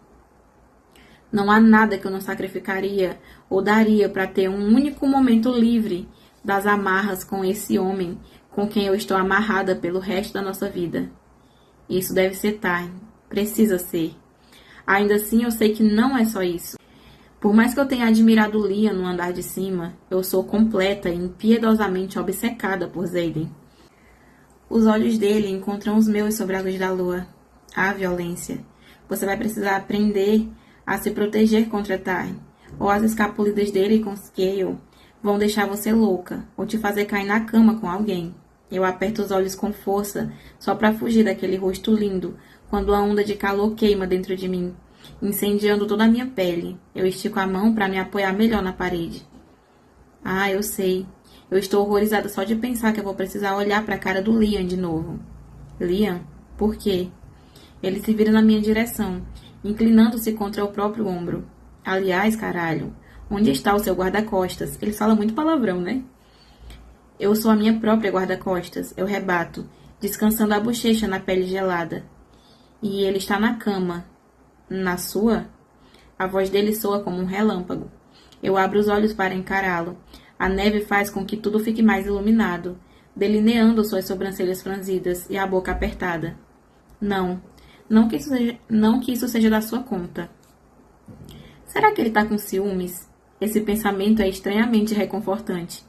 S1: Não há nada que eu não sacrificaria ou daria para ter um único momento livre das amarras com esse homem com quem eu estou amarrada pelo resto da nossa vida. Isso deve ser Tarn. Precisa ser. Ainda assim, eu sei que não é só isso. Por mais que eu tenha admirado Liam no andar de cima, eu sou completa e impiedosamente obcecada por Xaden. Os olhos dele encontram os meus sobre a luz da lua. Ah, violência. Você vai precisar aprender a se proteger contra Tarn, ou as escapulidas dele com Scale vão deixar você louca, ou te fazer cair na cama com alguém. Eu aperto os olhos com força, só para fugir daquele rosto lindo, quando a onda de calor queima dentro de mim, incendiando toda a minha pele. Eu estico a mão para me apoiar melhor na parede. Ah, eu sei. Eu estou horrorizada só de pensar que eu vou precisar olhar para a cara do Liam de novo. Liam? Por quê? Ele se vira na minha direção, inclinando-se contra o próprio ombro. Aliás, caralho, onde está o seu guarda-costas? Ele fala muito palavrão, né? Eu sou a minha própria guarda-costas, eu rebato, descansando a bochecha na pele gelada. E ele está na cama. Na sua? A voz dele soa como um relâmpago. Eu abro os olhos para encará-lo. A neve faz com que tudo fique mais iluminado, delineando suas sobrancelhas franzidas e a boca apertada. Não que isso seja da sua conta. Será que ele está com ciúmes? Esse pensamento é estranhamente reconfortante.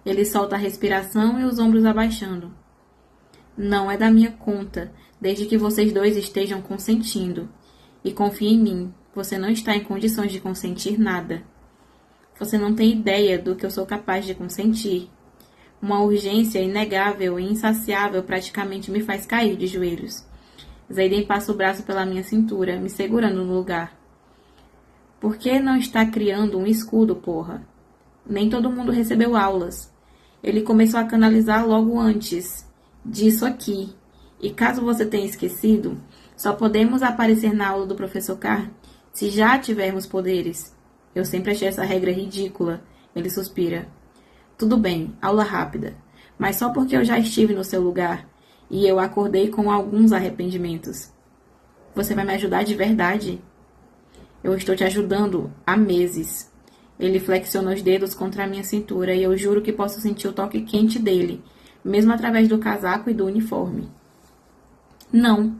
S1: Ele solta a respiração e os ombros abaixando. Não é da minha conta, desde que vocês dois estejam consentindo. E confie em mim, você não está em condições de consentir nada. Você não tem ideia do que eu sou capaz de consentir. Uma urgência inegável e insaciável praticamente me faz cair de joelhos. Xaden passa o braço pela minha cintura, me segurando no lugar. Por que não está criando um escudo, porra? Nem todo mundo recebeu aulas. Ele começou a canalizar logo antes disso aqui. E caso você tenha esquecido, só podemos aparecer na aula do professor Carr se já tivermos poderes. Eu sempre achei essa regra ridícula. Ele suspira. Tudo bem, aula rápida. Mas só porque eu já estive no seu lugar e eu acordei com alguns arrependimentos. Você vai me ajudar de verdade? Eu estou te ajudando há meses. Ele flexiona os dedos contra a minha cintura e eu juro que posso sentir o toque quente dele, mesmo através do casaco e do uniforme. Não,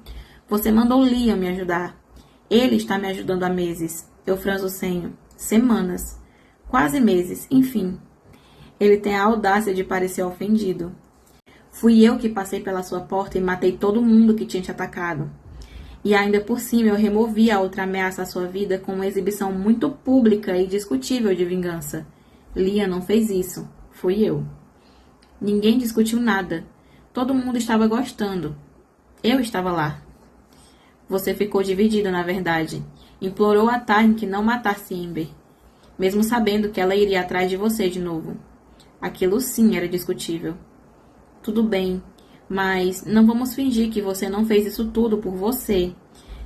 S1: você mandou Liam me ajudar. Ele está me ajudando há meses. Eu franzo o senho. Semanas. Quase meses, enfim. Ele tem a audácia de parecer ofendido. Fui eu que passei pela sua porta e matei todo mundo que tinha te atacado. E ainda por cima eu removi a outra ameaça à sua vida com uma exibição muito pública e discutível de vingança. Liam não fez isso. Fui eu. Ninguém discutiu nada. Todo mundo estava gostando. Eu estava lá. Você ficou dividida, na verdade. Implorou a Tarn que não matasse Ember, mesmo sabendo que ela iria atrás de você de novo. Aquilo sim era discutível. Tudo bem, mas não vamos fingir que você não fez isso tudo por você.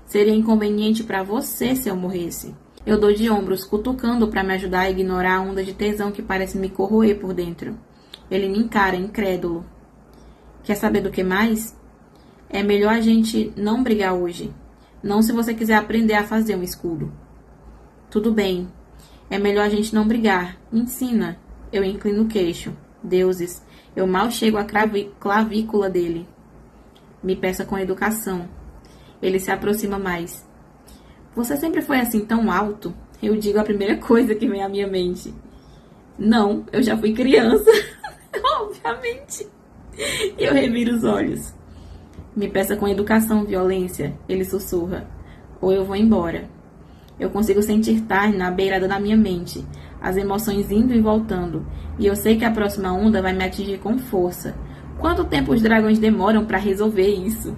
S1: Seria inconveniente para você se eu morresse. Eu dou de ombros, cutucando para me ajudar a ignorar a onda de tesão que parece me corroer por dentro. Ele me encara, incrédulo. Quer saber do que mais? É melhor a gente não brigar hoje. Não se você quiser aprender a fazer um escudo. Tudo bem. É melhor a gente não brigar. Me ensina. Eu inclino o queixo. Deuses, eu mal chego à clavícula dele. Me peça com educação. Ele se aproxima mais. Você sempre foi assim tão alto? Eu digo a primeira coisa que vem à minha mente. Não, eu já fui criança. Obviamente. E eu reviro os olhos. Me peça com educação, violência. Ele sussurra. Ou eu vou embora. Eu consigo sentir Tarn na beirada da minha mente, as emoções indo e voltando, e eu sei que a próxima onda vai me atingir com força. Quanto tempo os dragões demoram para resolver isso?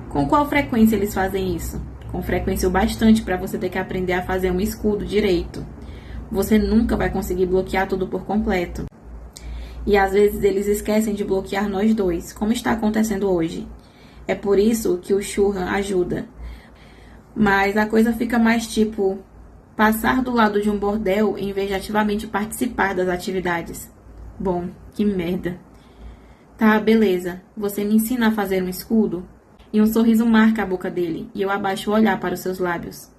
S1: Com qual frequência eles fazem isso? Com frequência o bastante para você ter que aprender a fazer um escudo direito. Você nunca vai conseguir bloquear tudo por completo. E às vezes eles esquecem de bloquear nós dois, como está acontecendo hoje. É por isso que o Shurran ajuda. Mas a coisa fica mais tipo passar do lado de um bordel em vez de ativamente participar das atividades. Bom, que merda. Tá, beleza. Você me ensina a fazer um escudo? E um sorriso marca a boca dele, e eu abaixo o olhar para os seus lábios.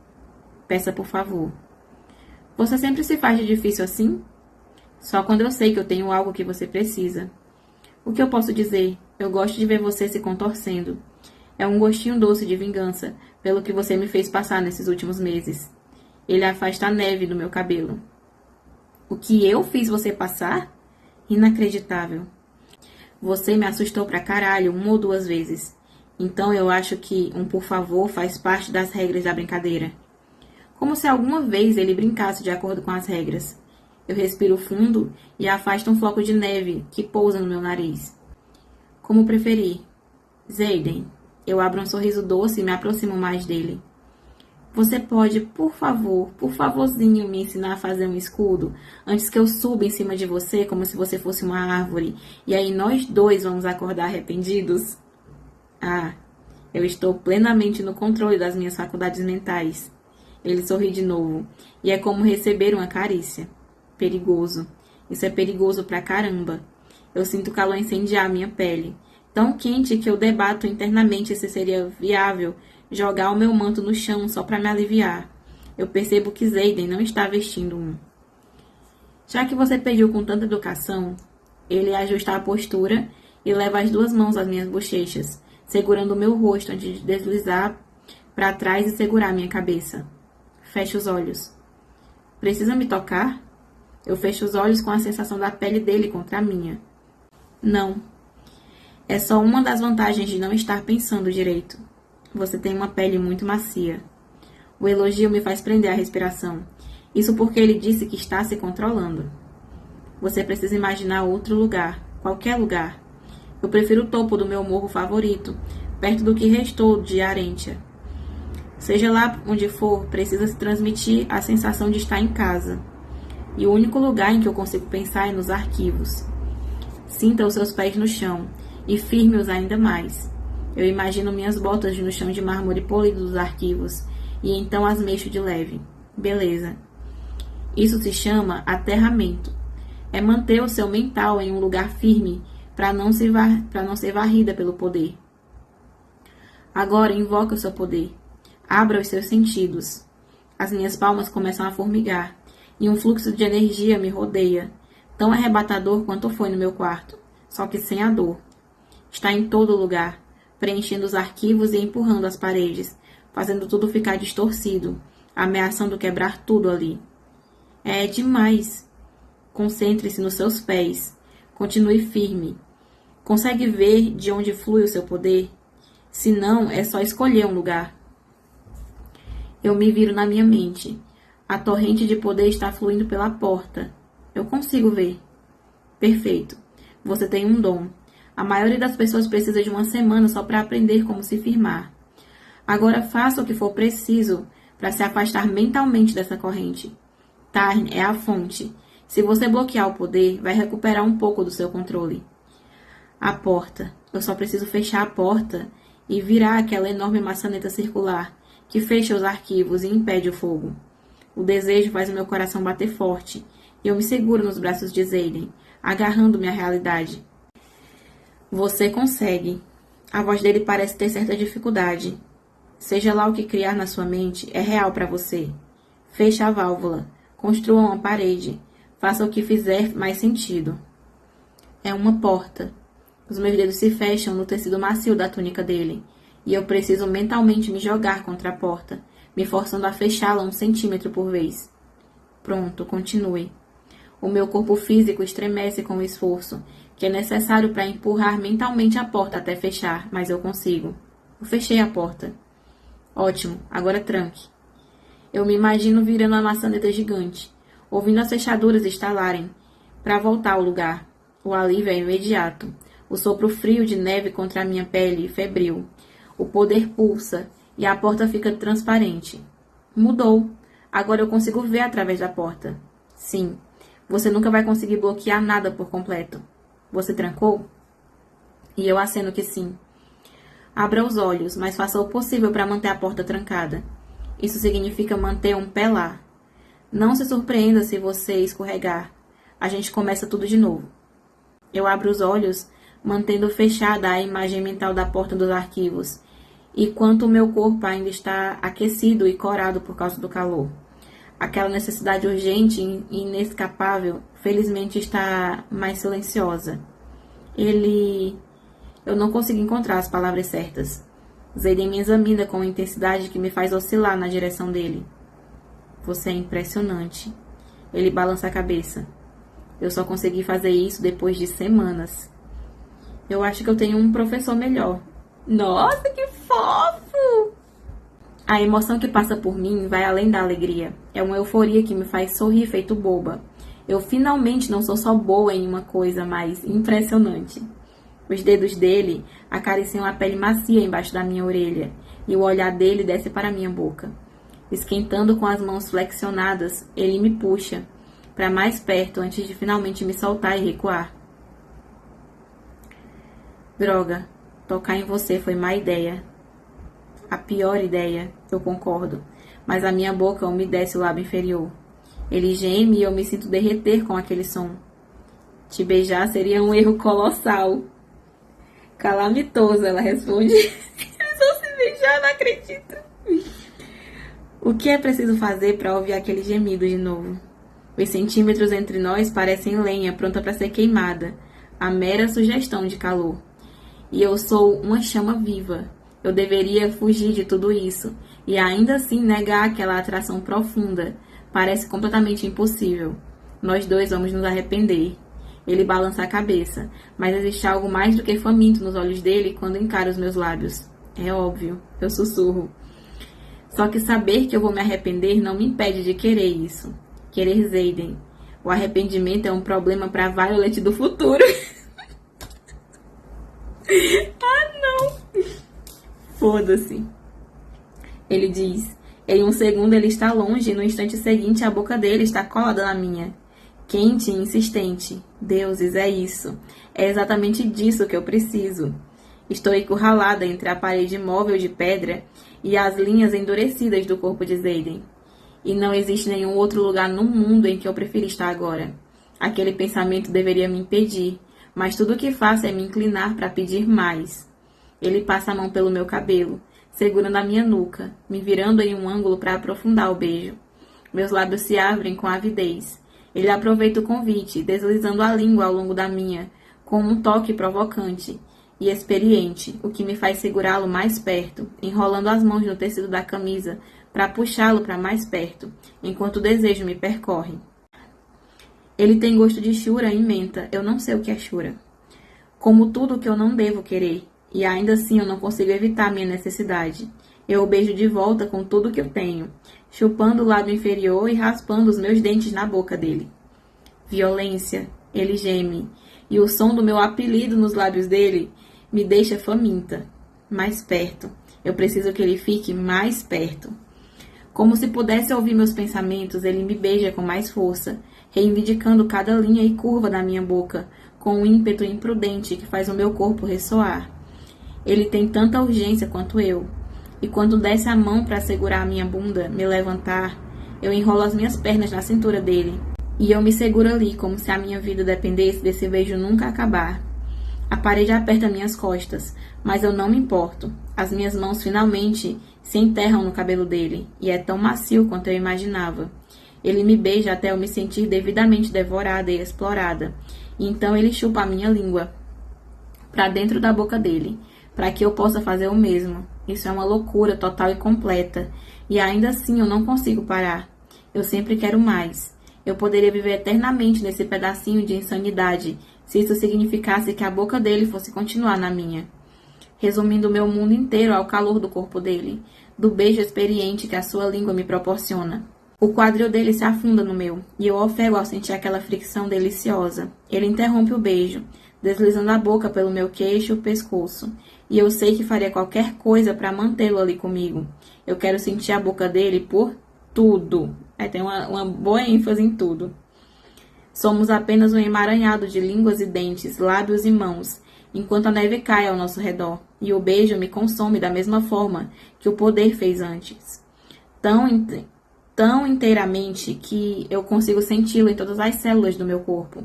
S1: Peça por favor. Você sempre se faz de difícil assim? Só quando eu sei que eu tenho algo que você precisa. O que eu posso dizer? Eu gosto de ver você se contorcendo. É um gostinho doce de vingança, pelo que você me fez passar nesses últimos meses. Ele afasta a neve do meu cabelo. O que eu fiz você passar? Inacreditável. Você me assustou pra caralho 1 ou 2 vezes. Então eu acho que um por favor faz parte das regras da brincadeira. Como se alguma vez ele brincasse de acordo com as regras. Eu respiro fundo e afasto um floco de neve que pousa no meu nariz. Como preferir. Xaden. Eu abro um sorriso doce e me aproximo mais dele. Você pode, por favor, por favorzinho, me ensinar a fazer um escudo antes que eu suba em cima de você como se você fosse uma árvore e aí nós dois vamos acordar arrependidos? Ah, eu estou plenamente no controle das minhas faculdades mentais. Ele sorri de novo e é como receber uma carícia. Perigoso. Isso é perigoso pra caramba. Eu sinto o calor incendiar minha pele. Tão quente que eu debato internamente se seria viável jogar o meu manto no chão só para me aliviar. Eu percebo que Xaden não está vestindo um. Já que você pediu com tanta educação, ele ajusta a postura e leva as 2 mãos às minhas bochechas, segurando o meu rosto antes de deslizar para trás e segurar minha cabeça. Fecho os olhos. Precisa me tocar? Eu fecho os olhos com a sensação da pele dele contra a minha. Não. É só uma das vantagens de não estar pensando direito. Você tem uma pele muito macia. O elogio me faz prender a respiração. Isso porque ele disse que está se controlando. Você precisa imaginar outro lugar, qualquer lugar. Eu prefiro o topo do meu morro favorito, perto do que restou de Arentia. Seja lá onde for, precisa se transmitir a sensação de estar em casa. E o único lugar em que eu consigo pensar é nos arquivos. Sinta os seus pés no chão e firme-os ainda mais. Eu imagino minhas botas no chão de mármore polido dos arquivos e então as mexo de leve. Beleza. Isso se chama aterramento. É manter o seu mental em um lugar firme para não ser varrida pelo poder. Agora invoque o seu poder. Abra os seus sentidos. As minhas palmas começam a formigar e um fluxo de energia me rodeia, tão arrebatador quanto foi no meu quarto, só que sem a dor. Está em todo lugar, preenchendo os arquivos e empurrando as paredes, fazendo tudo ficar distorcido, ameaçando quebrar tudo ali. É demais. Concentre-se nos seus pés. Continue firme. Consegue ver de onde flui o seu poder? Se não, é só escolher um lugar. Eu me viro na minha mente. A torrente de poder está fluindo pela porta. Eu consigo ver. Perfeito. Você tem um dom. A maioria das pessoas precisa de 1 semana só para aprender como se firmar. Agora faça o que for preciso para se afastar mentalmente dessa corrente. Tarn é a fonte. Se você bloquear o poder, vai recuperar um pouco do seu controle. A porta. Eu só preciso fechar a porta e virar aquela enorme maçaneta circular que fecha os arquivos e impede o fogo. O desejo faz o meu coração bater forte e eu me seguro nos braços de Xaden, agarrando-me à realidade. Você consegue. A voz dele parece ter certa dificuldade. Seja lá o que criar na sua mente, é real para você. Feche a válvula. Construa uma parede. Faça o que fizer mais sentido. É uma porta. Os meus dedos se fecham no tecido macio da túnica dele, e eu preciso mentalmente me jogar contra a porta, me forçando a fechá-la 1 centímetro por vez. Pronto, continue. O meu corpo físico estremece com o esforço, que é necessário para empurrar mentalmente a porta até fechar, mas eu consigo. Eu fechei a porta. Ótimo, agora tranque. Eu me imagino virando a maçaneta gigante, ouvindo as fechaduras estalarem, para voltar ao lugar. O alívio é imediato. O sopro frio de neve contra a minha pele, febril. O poder pulsa e a porta fica transparente. Mudou. Agora eu consigo ver através da porta. Sim, você nunca vai conseguir bloquear nada por completo. Você trancou? E eu aceno que sim. Abra os olhos, mas faça o possível para manter a porta trancada. Isso significa manter um pé lá. Não se surpreenda se você escorregar. A gente começa tudo de novo. Eu abro os olhos, mantendo fechada a imagem mental da porta dos arquivos, enquanto o meu corpo ainda está aquecido e corado por causa do calor. Aquela necessidade urgente e inescapável, felizmente, está mais silenciosa. Eu não consigo encontrar as palavras certas. Zayden me examina com uma intensidade que me faz oscilar na direção dele. Você é impressionante. Ele balança a cabeça. Eu só consegui fazer isso depois de semanas. Eu acho que eu tenho um professor melhor. Nossa, que fofo! A emoção que passa por mim vai além da alegria. É uma euforia que me faz sorrir feito boba. Eu finalmente não sou só boa em uma coisa, mas impressionante. Os dedos dele acariciam a pele macia embaixo da minha orelha, e o olhar dele desce para a minha boca. Esquentando com as mãos flexionadas, ele me puxa para mais perto antes de finalmente me soltar e recuar. Droga, tocar em você foi má ideia. A pior ideia, eu concordo, mas a minha boca umedece o lábio inferior. Ele geme e eu me sinto derreter com aquele som. Te beijar seria um erro colossal. Calamitoso, ela responde. Eles vão se beijar, não acredito. O que é preciso fazer para ouvir aquele gemido de novo? Os centímetros entre nós parecem lenha pronta para ser queimada, a mera sugestão de calor. E eu sou uma chama viva. Eu deveria fugir de tudo isso, e ainda assim negar aquela atração profunda. Parece completamente impossível. Nós dois vamos nos arrepender. Ele balança a cabeça, mas existe algo mais do que faminto nos olhos dele quando encara os meus lábios. É óbvio, eu sussurro. Só que saber que eu vou me arrepender não me impede de querer isso. Querer Zayden. O arrependimento é um problema para Violet do futuro. Ah, não! Foda-se. Ele diz. Em um segundo ele está longe e no instante seguinte a boca dele está colada na minha. Quente e insistente. Deuses, é isso. É exatamente disso que eu preciso. Estou encurralada entre a parede móvel de pedra e as linhas endurecidas do corpo de Zayden. E não existe nenhum outro lugar no mundo em que eu prefiro estar agora. Aquele pensamento deveria me impedir, mas tudo o que faço é me inclinar para pedir mais. Ele passa a mão pelo meu cabelo, segurando a minha nuca, me virando em um ângulo para aprofundar o beijo. Meus lábios se abrem com avidez. Ele aproveita o convite, deslizando a língua ao longo da minha, com um toque provocante e experiente, o que me faz segurá-lo mais perto, enrolando as mãos no tecido da camisa para puxá-lo para mais perto, enquanto o desejo me percorre. Ele tem gosto de chura e menta, eu não sei o que é chura. Como tudo que eu não devo querer, e ainda assim eu não consigo evitar minha necessidade. Eu o beijo de volta com tudo que eu tenho, chupando o lábio inferior e raspando os meus dentes na boca dele. Violência, ele geme, e o som do meu apelido nos lábios dele me deixa faminta. Mais perto, eu preciso que ele fique mais perto. Como se pudesse ouvir meus pensamentos, ele me beija com mais força, reivindicando cada linha e curva da minha boca, com um ímpeto imprudente que faz o meu corpo ressoar. Ele tem tanta urgência quanto eu, e quando desce a mão para segurar a minha bunda, me levantar, eu enrolo as minhas pernas na cintura dele, E eu me seguro ali, como se a minha vida dependesse desse beijo nunca acabar. A parede aperta minhas costas, mas eu não me importo. As minhas mãos finalmente se enterram no cabelo dele, e é tão macio quanto eu imaginava. Ele me beija até eu me sentir devidamente devorada e explorada. E então ele chupa a minha língua para dentro da boca dele, para que eu possa fazer o mesmo. Isso é uma loucura total e completa. E ainda assim eu não consigo parar. Eu sempre quero mais. Eu poderia viver eternamente nesse pedacinho de insanidade, se isso significasse que a boca dele fosse continuar na minha. Resumindo o meu mundo inteiro ao calor do corpo dele, do beijo experiente que a sua língua me proporciona. O quadril dele se afunda no meu, e eu ofego ao sentir aquela fricção deliciosa. Ele interrompe o beijo, deslizando a boca pelo meu queixo e o pescoço, e eu sei que faria qualquer coisa para mantê-lo ali comigo. Eu quero sentir a boca dele por tudo. Tem uma boa ênfase em tudo. Somos apenas um emaranhado de línguas e dentes, lábios e mãos, enquanto a neve cai ao nosso redor, e o beijo me consome da mesma forma que o poder fez antes. Tão inteiramente que eu consigo senti-lo em todas as células do meu corpo.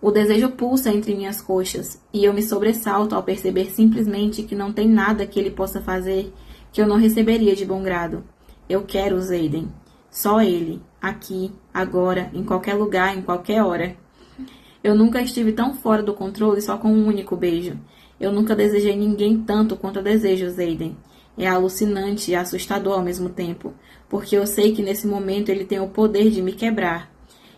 S1: O desejo pulsa entre minhas coxas, e eu me sobressalto ao perceber simplesmente que não tem nada que ele possa fazer que eu não receberia de bom grado. Eu quero o Xaden. Só ele. Aqui, agora, em qualquer lugar, em qualquer hora. Eu nunca estive tão fora do controle só com um único beijo. Eu nunca desejei ninguém tanto quanto eu desejo Xaden. É alucinante e assustador ao mesmo tempo, porque eu sei que nesse momento ele tem o poder de me quebrar.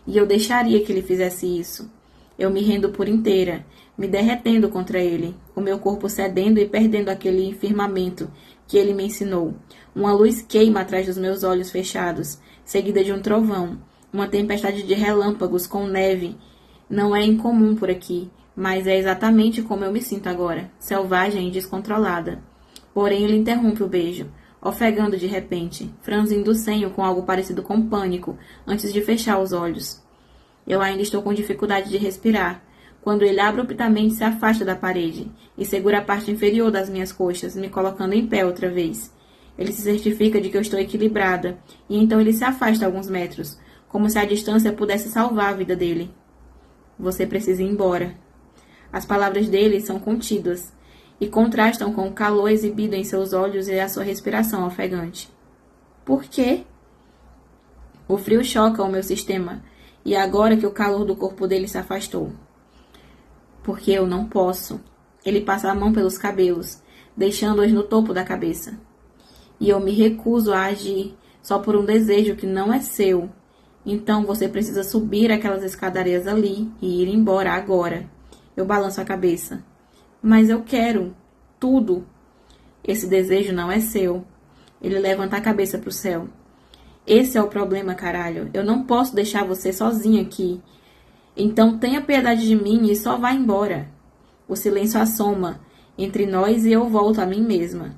S1: E eu deixaria que ele fizesse isso. Eu me rendo por inteira, me derretendo contra ele, o meu corpo cedendo e perdendo aquele firmamento que ele me ensinou. Uma luz queima atrás dos meus olhos fechados, seguida de um trovão, uma tempestade de relâmpagos com neve. Não é incomum por aqui, mas é exatamente como eu me sinto agora, selvagem e descontrolada. Porém, ele interrompe o beijo, ofegando de repente, franzindo o senho com algo parecido com pânico, antes de fechar os olhos. Eu ainda estou com dificuldade de respirar, quando ele abruptamente se afasta da parede e segura a parte inferior das minhas coxas, me colocando em pé outra vez. Ele se certifica de que eu estou equilibrada, e então ele se afasta alguns metros, como se a distância pudesse salvar a vida dele. Você precisa ir embora. As palavras dele são contidas, e contrastam com o calor exibido em seus olhos e a sua respiração ofegante. Por quê? O frio choca o meu sistema, e agora que o calor do corpo dele se afastou. Porque eu não posso. Ele passa a mão pelos cabelos, deixando-os no topo da cabeça. E eu me recuso a agir só por um desejo que não é seu. Então você precisa subir aquelas escadarias ali e ir embora agora. Eu balanço a cabeça. Mas eu quero tudo. Esse desejo não é seu. Ele levanta a cabeça para o céu. Esse é o problema, caralho. Eu não posso deixar você sozinha aqui. Então tenha piedade de mim e só vá embora. O silêncio assoma entre nós e eu volto a mim mesma.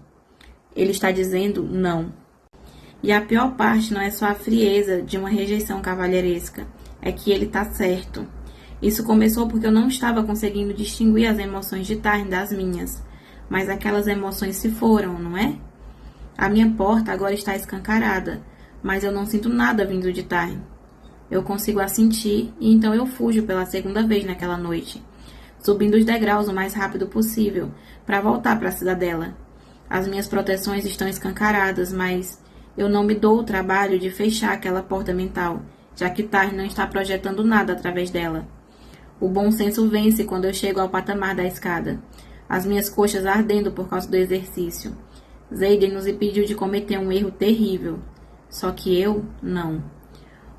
S1: Ele está dizendo não. E a pior parte não é só a frieza de uma rejeição cavalheiresca. É que ele está certo. Isso começou porque eu não estava conseguindo distinguir as emoções de Tarn das minhas. Mas aquelas emoções se foram, não é? A minha porta agora está escancarada, mas eu não sinto nada vindo de Tarn. Eu consigo a sentir e então eu fujo pela segunda vez naquela noite, subindo os degraus o mais rápido possível para voltar para a cidadela. As minhas proteções estão escancaradas, mas eu não me dou o trabalho de fechar aquela porta mental, já que Tarn não está projetando nada através dela. O bom senso vence quando eu chego ao patamar da escada, as minhas coxas ardendo por causa do exercício. Xaden nos impediu de cometer um erro terrível. Só que eu, não.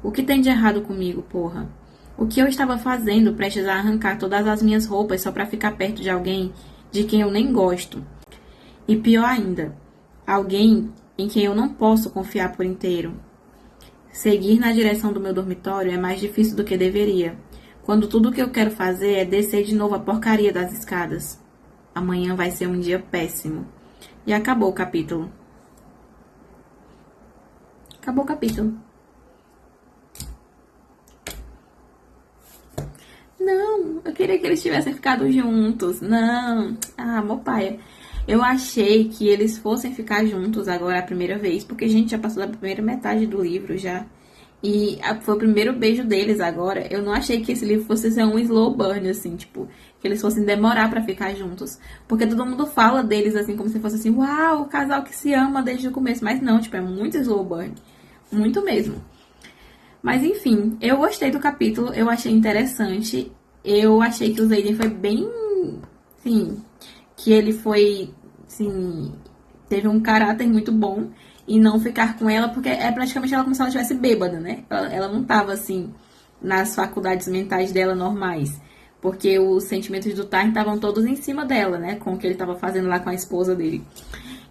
S1: O que tem de errado comigo, porra? O que eu estava fazendo prestes a arrancar todas as minhas roupas só para ficar perto de alguém de quem eu nem gosto? E pior ainda, alguém em quem eu não posso confiar por inteiro. Seguir na direção do meu dormitório é mais difícil do que deveria, quando tudo o que eu quero fazer é descer de novo a porcaria das escadas. Amanhã vai ser um dia péssimo. E acabou o capítulo. Acabou o capítulo. Não, eu queria que eles tivessem ficado juntos. Não. Ah, meu pai. Eu achei que eles fossem ficar juntos agora a primeira vez, porque a gente já passou da primeira metade do livro já. E foi o primeiro beijo deles agora. Eu não achei que esse livro fosse ser um slow burn, assim, tipo, que eles fossem demorar pra ficar juntos. Porque todo mundo fala deles, assim, como se fosse assim, uau, o casal que se ama desde o começo. Mas não, tipo, é muito slow burn. Muito mesmo. Mas enfim, eu gostei do capítulo, eu achei interessante. Eu achei que o Zayden foi bem, assim, que ele foi, assim, teve um caráter muito bom e não ficar com ela, porque é praticamente ela como se ela estivesse bêbada, né? Ela não tava, assim, nas faculdades mentais dela normais, porque os sentimentos do Tarn estavam todos em cima dela, né? Com o que ele tava fazendo lá com a esposa dele.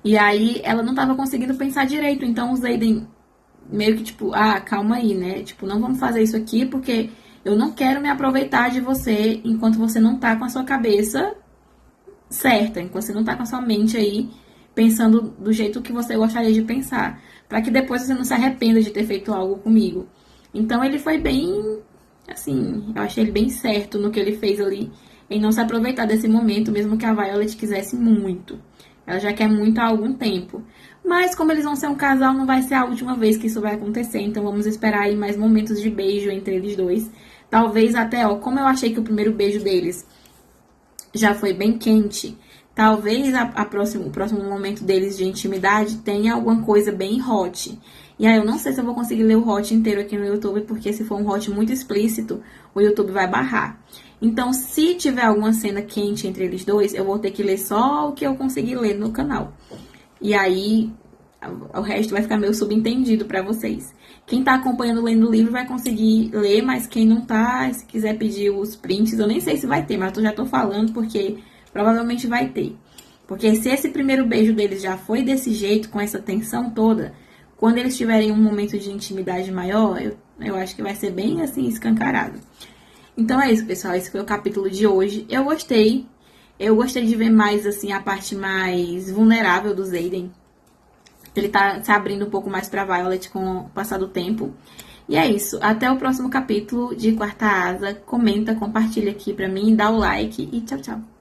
S1: E aí ela não tava conseguindo pensar direito, então o Zayden meio que tipo, ah, calma aí, né? Tipo, não vamos fazer isso aqui porque eu não quero me aproveitar de você enquanto você não tá com a sua cabeça certa, enquanto você não tá com a sua mente aí pensando do jeito que você gostaria de pensar, para que depois você não se arrependa de ter feito algo comigo. Então ele foi bem, assim, eu achei ele bem certo no que ele fez ali, em não se aproveitar desse momento, mesmo que a Violet quisesse muito. Ela já quer muito há algum tempo. Mas como eles vão ser um casal, não vai ser a última vez que isso vai acontecer. Então vamos esperar aí mais momentos de beijo entre eles dois. Talvez até, ó, como eu achei que o primeiro beijo deles já foi bem quente, talvez o próximo momento deles de intimidade tenha alguma coisa bem hot. E aí eu não sei se eu vou conseguir ler o hot inteiro aqui no YouTube, porque se for um hot muito explícito, o YouTube vai barrar. Então, se tiver alguma cena quente entre eles dois, eu vou ter que ler só o que eu conseguir ler no canal. E aí, o resto vai ficar meio subentendido pra vocês. Quem tá acompanhando lendo o livro vai conseguir ler, mas quem não tá, se quiser pedir os prints, eu nem sei se vai ter, mas eu já tô falando porque provavelmente vai ter. Porque se esse primeiro beijo deles já foi desse jeito, com essa tensão toda, quando eles tiverem um momento de intimidade maior, eu acho que vai ser bem assim, escancarado. Então é isso, pessoal. Esse foi o capítulo de hoje. Eu gostei. Eu gostei de ver mais, assim, a parte mais vulnerável do Zayden. Ele tá se abrindo um pouco mais pra Violet com o passar do tempo. E é isso. Até o próximo capítulo de Quarta Asa. Comenta, compartilha aqui pra mim, dá o like e tchau, tchau.